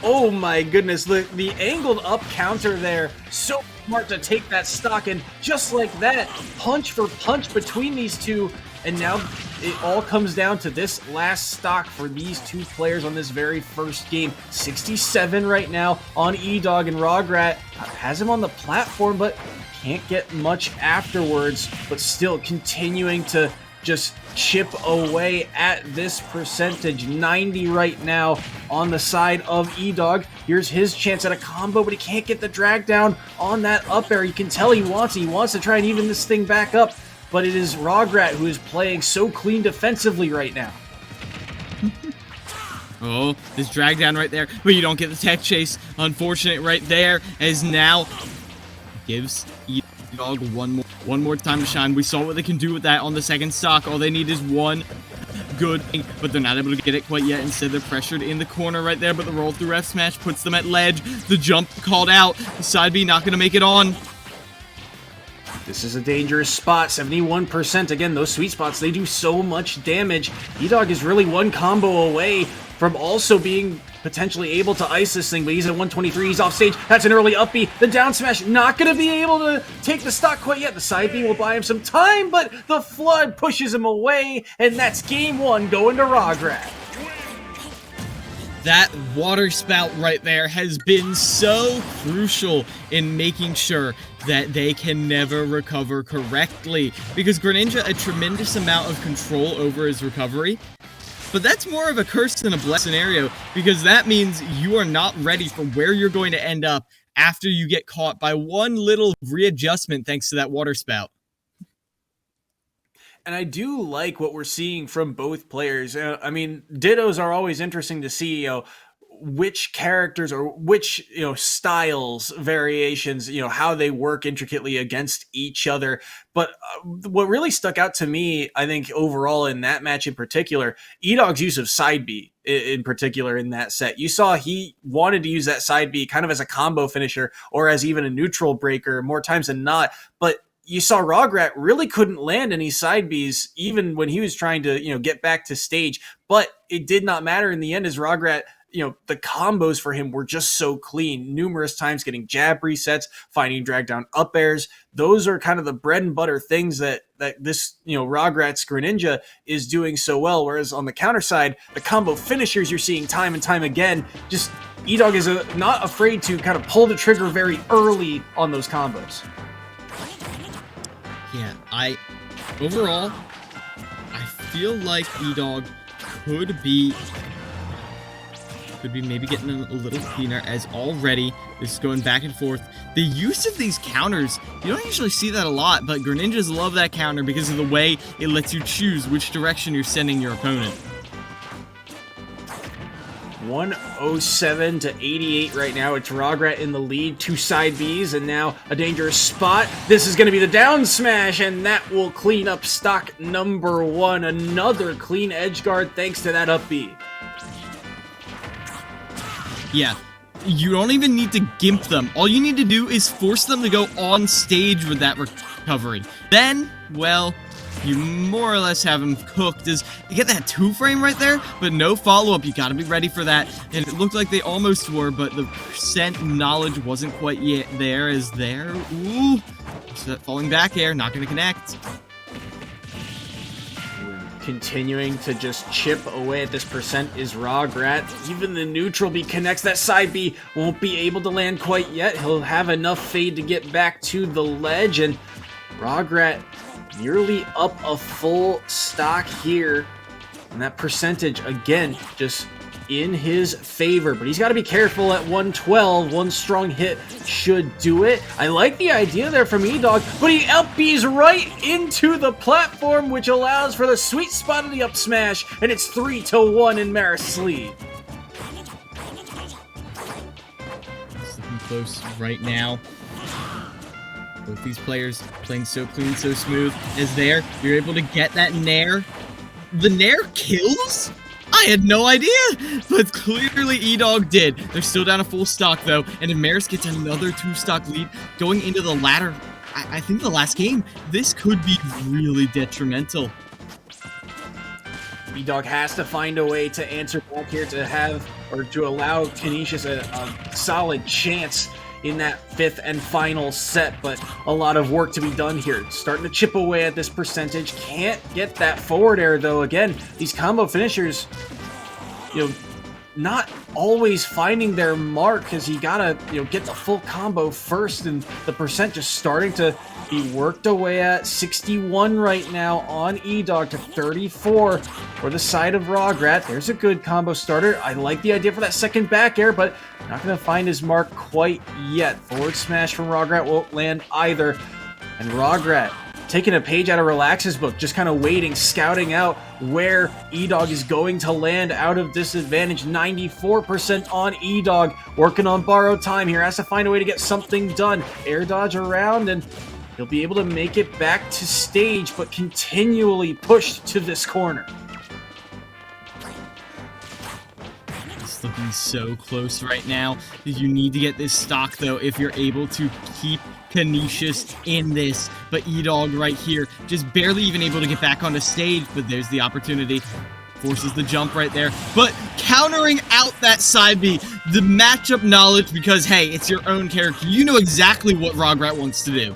Oh my goodness, the angled up counter there. So smart to take that stock, and just like that, punch for punch between these two, and now it all comes down to this last stock for these two players on this very first game. 67 right now on E-Dog, and Rograt has him on the platform, but can't get much afterwards, but still continuing to just chip away at this percentage. 90 right now on the side of E-Dog. Here's his chance at a combo, but he can't get the drag down on that up air. You can tell he wants to try and even this thing back up, but it is Rograt who is playing so clean defensively right now. Oh, this drag down right there, but you don't get the tech chase. Unfortunate right there, as now gives E-Dog one more time to shine. We saw what they can do with that on the second stock. All they need is one good thing, but they're not able to get it quite yet. Instead, they're pressured in the corner right there, but the roll through F smash puts them at ledge. The jump called out. The side B not going to make it on. This is a dangerous spot, 71%. Again, those sweet spots, they do so much damage. E-Dog is really one combo away from also being potentially able to ice this thing, but he's at 123, he's off stage. That's an early up B. The down smash, not going to be able to take the stock quite yet. The side B will buy him some time, but the flood pushes him away, and that's game one going to Rograt. That water spout right there has been so crucial in making sure that they can never recover correctly, because Greninja a tremendous amount of control over his recovery, but that's more of a curse than a blessed scenario, because that means you are not ready for where you're going to end up after you get caught by one little readjustment thanks to that water spout. And I do like what we're seeing from both players. I mean, Dittos are always interesting to see, which characters or which, styles, variations, how they work intricately against each other. But what really stuck out to me, I think, overall in that match in particular, E-Dog's use of side B in particular in that set. You saw he wanted to use that side B kind of as a combo finisher or as even a neutral breaker more times than not. But you saw Rograt really couldn't land any side Bs even when he was trying to, get back to stage. But it did not matter in the end as Rograt, the combos for him were just so clean. Numerous times getting jab resets, finding drag down up airs. Those are kind of the bread and butter things that this, Rograt's Greninja is doing so well. Whereas on the counter side, the combo finishers you're seeing time and time again, just E-Dog is not afraid to kind of pull the trigger very early on those combos. Yeah, overall, I feel like E-Dog could be maybe getting a little cleaner, as already this is going back and forth. The use of these counters, you don't usually see that a lot, but Greninjas love that counter because of the way it lets you choose which direction you're sending your opponent. 107 to 88 right now. It's Rograt in the lead, two side Bs, and now a dangerous spot. This is going to be the down smash, and that will clean up stock number one. Another clean edge guard thanks to that up B. Yeah, you don't even need to gimp them. All you need to do is force them to go on stage with that recovery. Then, well, you more or less have him cooked. You get that 2-frame right there, but no follow-up. You gotta be ready for that. And it looked like they almost were, but the percent knowledge wasn't quite yet there. Ooh, so that falling back air, not gonna connect. Continuing to just chip away at this percent is Rograt. Even the neutral B connects. That side B won't be able to land quite yet. He'll have enough fade to get back to the ledge, and Rograt nearly up a full stock here. And that percentage, again, just in his favor. But he's got to be careful at 112. One strong hit should do it. I like the idea there from E-Dog, but he up-Bs right into the platform, which allows for the sweet spot of the up smash. And it's 3-1 in Marist's lead. It's looking close right now. Both these players playing so clean, so smooth. As there, you're able to get that Nair. The Nair kills? I had no idea, but clearly E-Dog did. They're still down a full stock though, and if Marist gets another 2-stock lead going into the latter, I think the last game, this could be really detrimental. E-Dog has to find a way to answer back here to have, or to allow Canisius a solid chance in that fifth and final set, but a lot of work to be done here. Starting to chip away at this percentage. Can't get that forward air though. Again, these combo finishers, not always finding their mark, because you gotta, get the full combo first, and the percent just starting to be worked away at. 61 right now on E-Dog to 34 for the side of Rograt. There's a good combo starter. I like the idea for that second back air, but not gonna find his mark quite yet. Forward smash from Rograt won't land either. And Rograt taking a page out of Relax's book, just kind of waiting, scouting out where E-Dog is going to land out of disadvantage. 94% on E-Dog, working on borrowed time here, has to find a way to get something done. Air dodge around, and he'll be able to make it back to stage, but continually pushed to this corner. looking so close right now. You need to get this stock, though, if you're able to keep Canisius in this. But E-Dog right here, just barely even able to get back on the stage, but there's the opportunity. Forces the jump right there, but countering out that side B, the matchup knowledge, because, hey, it's your own character. You know exactly what Rograt wants to do.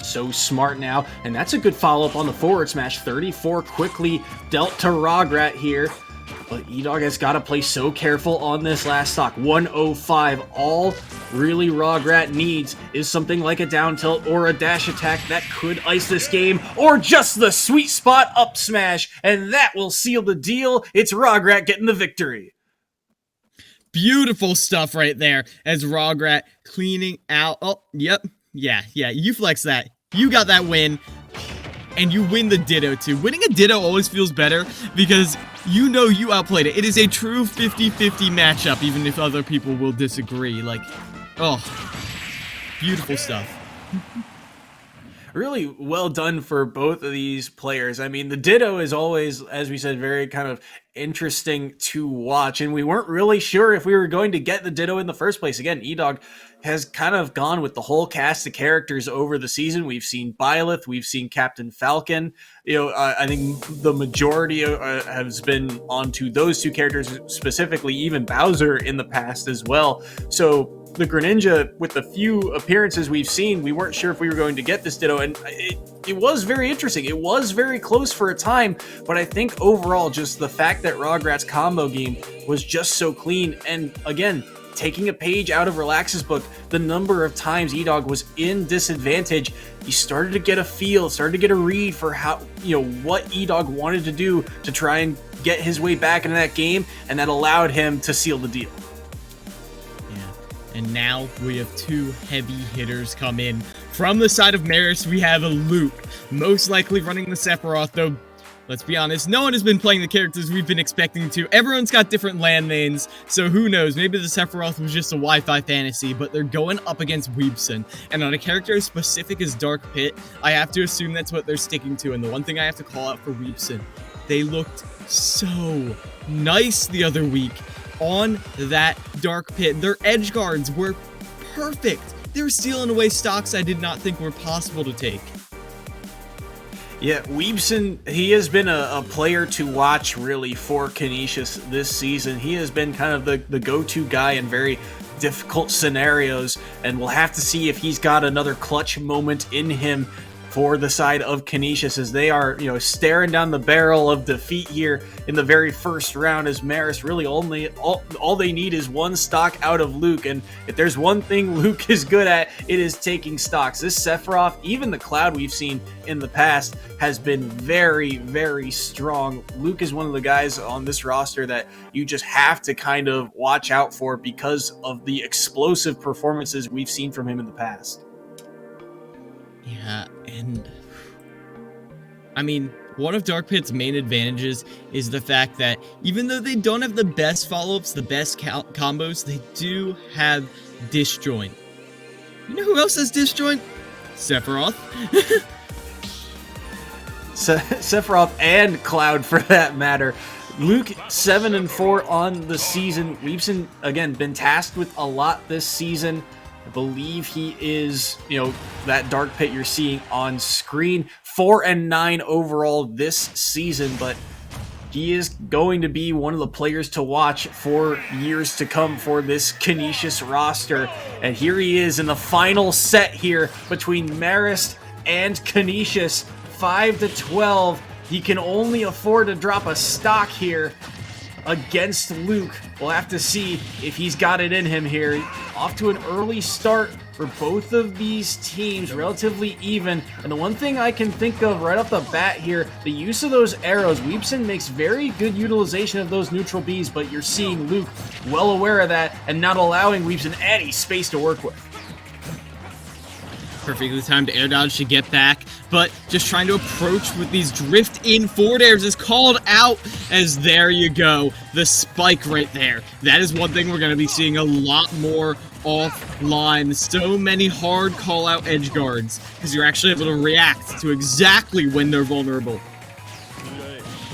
So smart now, and that's a good follow-up on the forward smash. 34 quickly dealt to Rograt here, but E-Dog has got to play so careful on this last stock. 105, all really Rograt needs is something like a down tilt or a dash attack that could ice this game, or just the sweet spot up smash, and that will seal the deal. It's Rograt getting the victory. Beautiful stuff right there as Rograt cleaning out. Oh, yep. Yeah, you flex that. You got that win, and you win the Ditto too. Winning a Ditto always feels better because you know you outplayed it. It is a true 50-50 matchup, even if other people will disagree. Like, oh, beautiful stuff. Really well done for both of these players. I mean, the Ditto is always, as we said, very kind of interesting to watch, and we weren't really sure if we were going to get the Ditto in the first place. Again, E-Dog has kind of gone with the whole cast of characters over the season. We've seen Byleth, we've seen Captain Falcon. I think the majority has been onto those two characters specifically, even Bowser in the past as well. So the Greninja, with the few appearances we've seen, we weren't sure if we were going to get this Ditto, and it was very interesting. It was very close for a time, but I think overall, just the fact that Rograt's combo game was just so clean, and again, taking a page out of Relax's book, the number of times E-Dog was in disadvantage, he started to get a feel, started to get a read for how, what E-Dog wanted to do to try and get his way back into that game, and that allowed him to seal the deal. And now we have two heavy hitters come in. From the side of Marist, we have a Luke, most likely running the Sephiroth, though, let's be honest, no one has been playing the characters we've been expecting to. Everyone's got different land lanes, so who knows, maybe the Sephiroth was just a Wi-Fi fantasy, but they're going up against Weebson. And on a character as specific as Dark Pit, I have to assume that's what they're sticking to. And the one thing I have to call out for Weebson, they looked so nice the other week on that Dark Pit. Their edge guards were perfect. They were stealing away stocks I did not think were possible to take. Yeah, Weebson, he has been a player to watch really for Canisius this season. He has been kind of the go-to guy in very difficult scenarios, and we'll have to see if he's got another clutch moment in him for the side of Canisius, as they are, staring down the barrel of defeat here in the very first round, as Marist really all they need is one stock out of Luke, and if there's one thing Luke is good at, it is taking stocks. This Sephiroth, even the Cloud we've seen in the past, has been very, very strong. Luke is one of the guys on this roster that you just have to kind of watch out for because of the explosive performances we've seen from him in the past. Yeah, and I mean, one of Dark Pit's main advantages is the fact that even though they don't have the best follow-ups, the best combos, they do have disjoint. You know who else has disjoint? Sephiroth. Sephiroth and Cloud, for that matter. Luke 7-4 on the season. Weebson, again, been tasked with a lot this season. I believe he is, that Dark Pit you're seeing on screen. 4-9 overall this season, but he is going to be one of the players to watch for years to come for this Canisius roster. And here he is in the final set here between Marist and Canisius. 5-12. He can only afford to drop a stock here against Luke. We'll have to see if he's got it in him here. Off to an early start for both of these teams, relatively even. And the one thing I can think of right off the bat here, the use of those arrows. Weebson makes very good utilization of those neutral Bs, but you're seeing Luke well aware of that and not allowing Weebson any space to work with. Perfectly timed air dodge to get back, but just trying to approach with these drift in forward airs is called out, as there you go, the spike right there. That is one thing we're going to be seeing a lot more offline. So many hard call out edge guards, because you're actually able to react to exactly when they're vulnerable.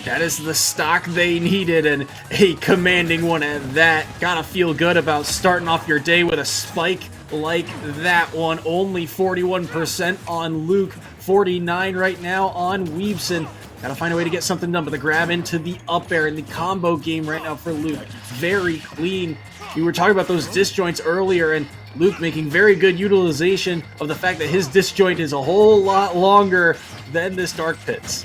That is the stock they needed, and a commanding one at that. Gotta feel good about starting off your day with a spike like that one. Only 41% on Luke, 49 right now on Weebson. Gotta find a way to get something done, but the grab into the up air and the combo game right now for Luke. Very clean. We were talking about those disjoints earlier, and Luke making very good utilization of the fact that his disjoint is a whole lot longer than this Dark Pit's.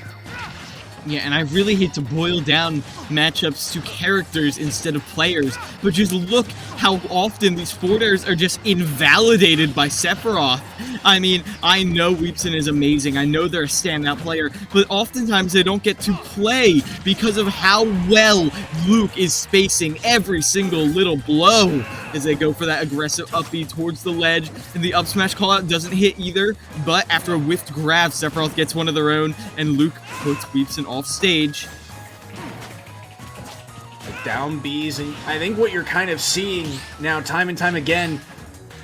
Yeah, and I really hate to boil down matchups to characters instead of players, but just look how often these forward airs are just invalidated by Sephiroth. I mean, I know Weebson is amazing, I know they're a standout player, but oftentimes they don't get to play because of how well Luke is spacing every single little blow as they go for that aggressive up B towards the ledge, and the up smash callout doesn't hit either, but after a whiffed grab, Sephiroth gets one of their own, and Luke puts Weebson off stage. Down Bs, and I think what you're kind of seeing now time and time again,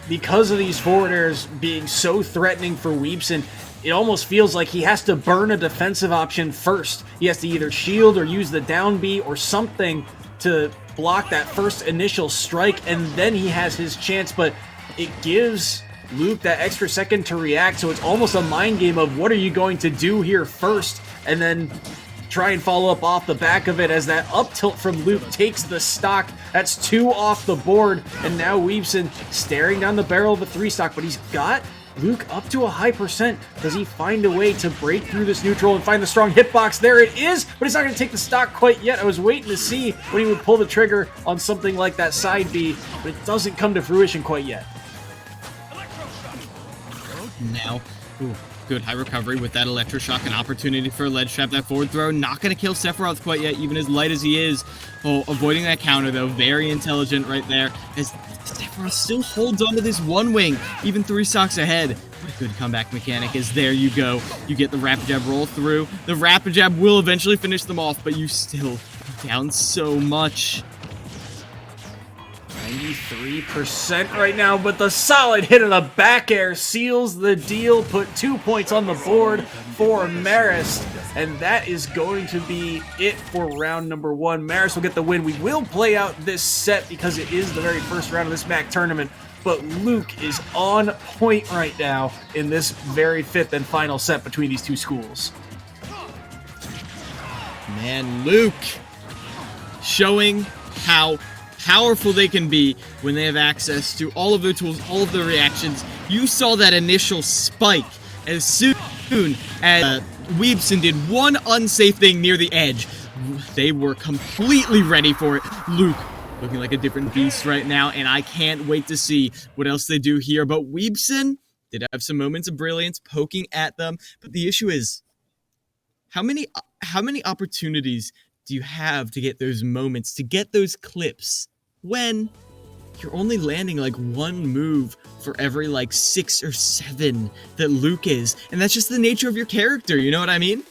because of these forward airs being so threatening for Weebson, it almost feels like he has to burn a defensive option first. He has to either shield or use the down B or something to block that first initial strike, and then he has his chance, but it gives Luke that extra second to react, so it's almost a mind game of what are you going to do here first, and then try and follow up off the back of it as that up tilt from Luke takes the stock. That's 2 off the board, and now Weebson staring down the barrel of a 3 stock, but he's got Luke up to a high percent. Does he find a way to break through this neutral and find the strong hitbox? There it is, but he's not going to take the stock quite yet. I was waiting to see when he would pull the trigger on something like that side B, but it doesn't come to fruition quite yet. Now, good high recovery with that electroshock, an opportunity for a ledge trap. That forward throw not going to kill Sephiroth quite yet, even as light as he is. Oh, avoiding that counter though, very intelligent right there, as Sephiroth still holds onto this one wing, even 3 stocks ahead. What a good comeback mechanic is. There you go. You get the rapid jab roll through. The rapid jab will eventually finish them off, but you still down so much. 93% right now, but the solid hit of the back air seals the deal, put 2 points on the board for Marist, and that is going to be it for round number 1. Marist will get the win. We will play out this set because it is the very first round of this MAAC tournament, but Luke is on point right now in this very 5th and final set between these two schools. Man, Luke showing how powerful they can be when they have access to all of their tools, all of their reactions. You saw that initial spike as soon as Weebson did one unsafe thing near the edge. They were completely ready for it. Luke looking like a different beast right now, and I can't wait to see what else they do here. But Weebson did have some moments of brilliance poking at them, but the issue is how many opportunities do you have to get those moments, to get those clips, when you're only landing like one move for every like 6 or 7 that Luke is, and that's just the nature of your character, you know what I mean?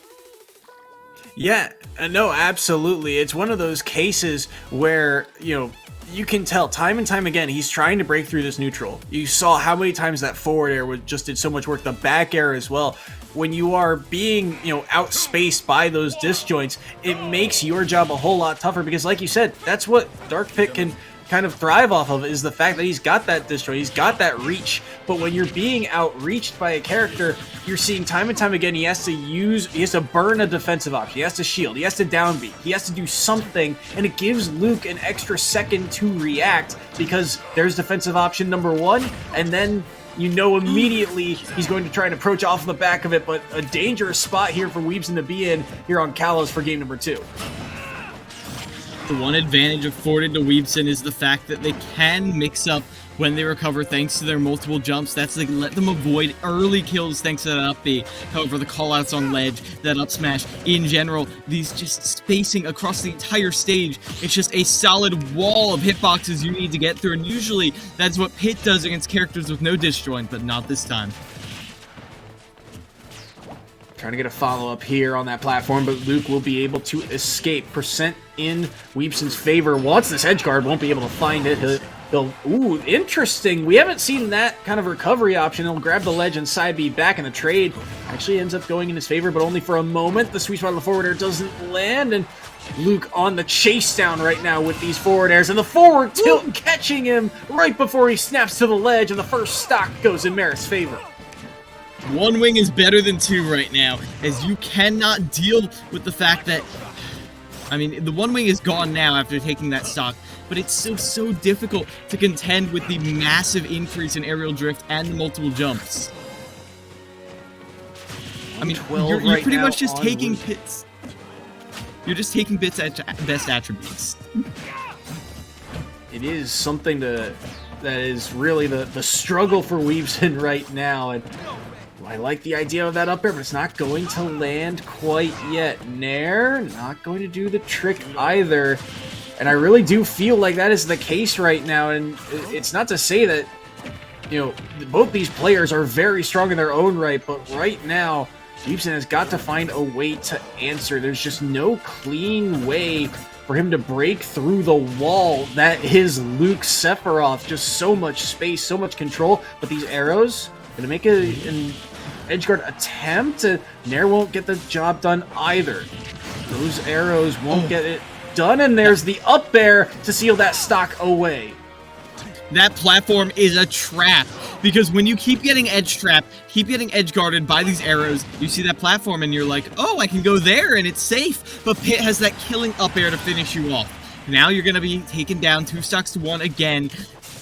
Yeah, no, absolutely. It's one of those cases where, you know, you can tell time and time again he's trying to break through this neutral. You saw how many times that forward air just did so much work, the back air as well. When you are being, you know, outspaced by those disjoints, it makes your job a whole lot tougher because, like you said, that's what Dark Pit can kind of thrive off of, is the fact that he's got that disjoint, he's got that reach. But when you're being outreached by a character, you're seeing time and time again he has to burn a defensive option, he has to shield, he has to down B, he has to do something, and it gives Luke an extra second to react because there's defensive option number 1, and then you know immediately he's going to try and approach off the back of it, but a dangerous spot here for Weebson to be in here on Kalos for game number 2. The one advantage afforded to Weebson is the fact that they can mix up when they recover thanks to their multiple jumps. That's like let them avoid early kills thanks to that up B. However, the callouts on ledge, that up smash, in general, these just spacing across the entire stage, it's just a solid wall of hitboxes you need to get through, and usually that's what Pit does against characters with no disjoint, but not this time. Trying to get a follow-up here on that platform, but Luke will be able to escape. Percent in Weebson's favor. Wants this edge guard, won't be able to find it. He'll Ooh, interesting. We haven't seen that kind of recovery option. He'll grab the ledge and side B back, and the trade actually ends up going in his favor, but only for a moment. The sweet spot of the forward air doesn't land, and Luke on the chase down right now with these forward airs, and the forward tilt catching him right before he snaps to the ledge, and the first stock goes in Marist's favor. One wing is better than two right now, as you cannot deal with the fact that, I mean, the one wing is gone now after taking that stock, but it's so difficult to contend with the massive increase in aerial drift and the multiple jumps. I mean, you're right pretty now much just on taking Luke. bits. You're just taking bits at best attributes. It is something that is really the struggle for Weaveson right now, and I like the idea of that up air, but it's not going to land quite yet. Nair, not going to do the trick either. And I really do feel like that is the case right now, and it's not to say that, you know, both these players are very strong in their own right, but right now, Weaveson has got to find a way to answer. There's just no clean way for him to break through the wall that is Luke Sephiroth. Just so much space, so much control, but these arrows gonna make an edgeguard attempt. Nair won't get the job done either. Those arrows won't get it done, and there's the up air to seal that stock away. That platform is a trap, because when you keep getting edge trapped, keep getting edge guarded by these arrows, you see that platform and you're like, oh, I can go there and it's safe, but Pit has that killing up air to finish you off. Now you're going to be taken down 2 stocks to 1 again,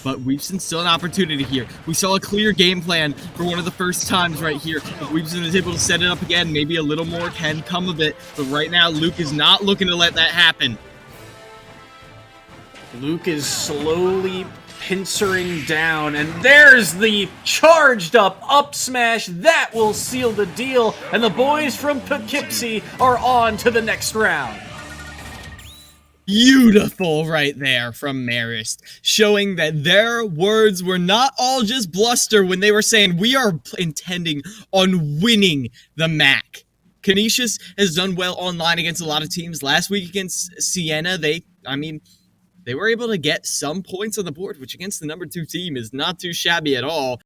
but Weaveson still an opportunity here. We saw a clear game plan for one of the first times right here. If Weaveson is able to set it up again, maybe a little more can come of it, but right now Luke is not looking to let that happen. Luke is slowly pincering down, and there's the charged up smash that will seal the deal, and the boys from Poughkeepsie are on to the next round. Beautiful right there from Marist, showing that their words were not all just bluster when they were saying we are intending on winning the MAAC. Canisius has done well online against a lot of teams. Last week against Siena, they were able to get some points on the board, which against the number 2 team is not too shabby at all.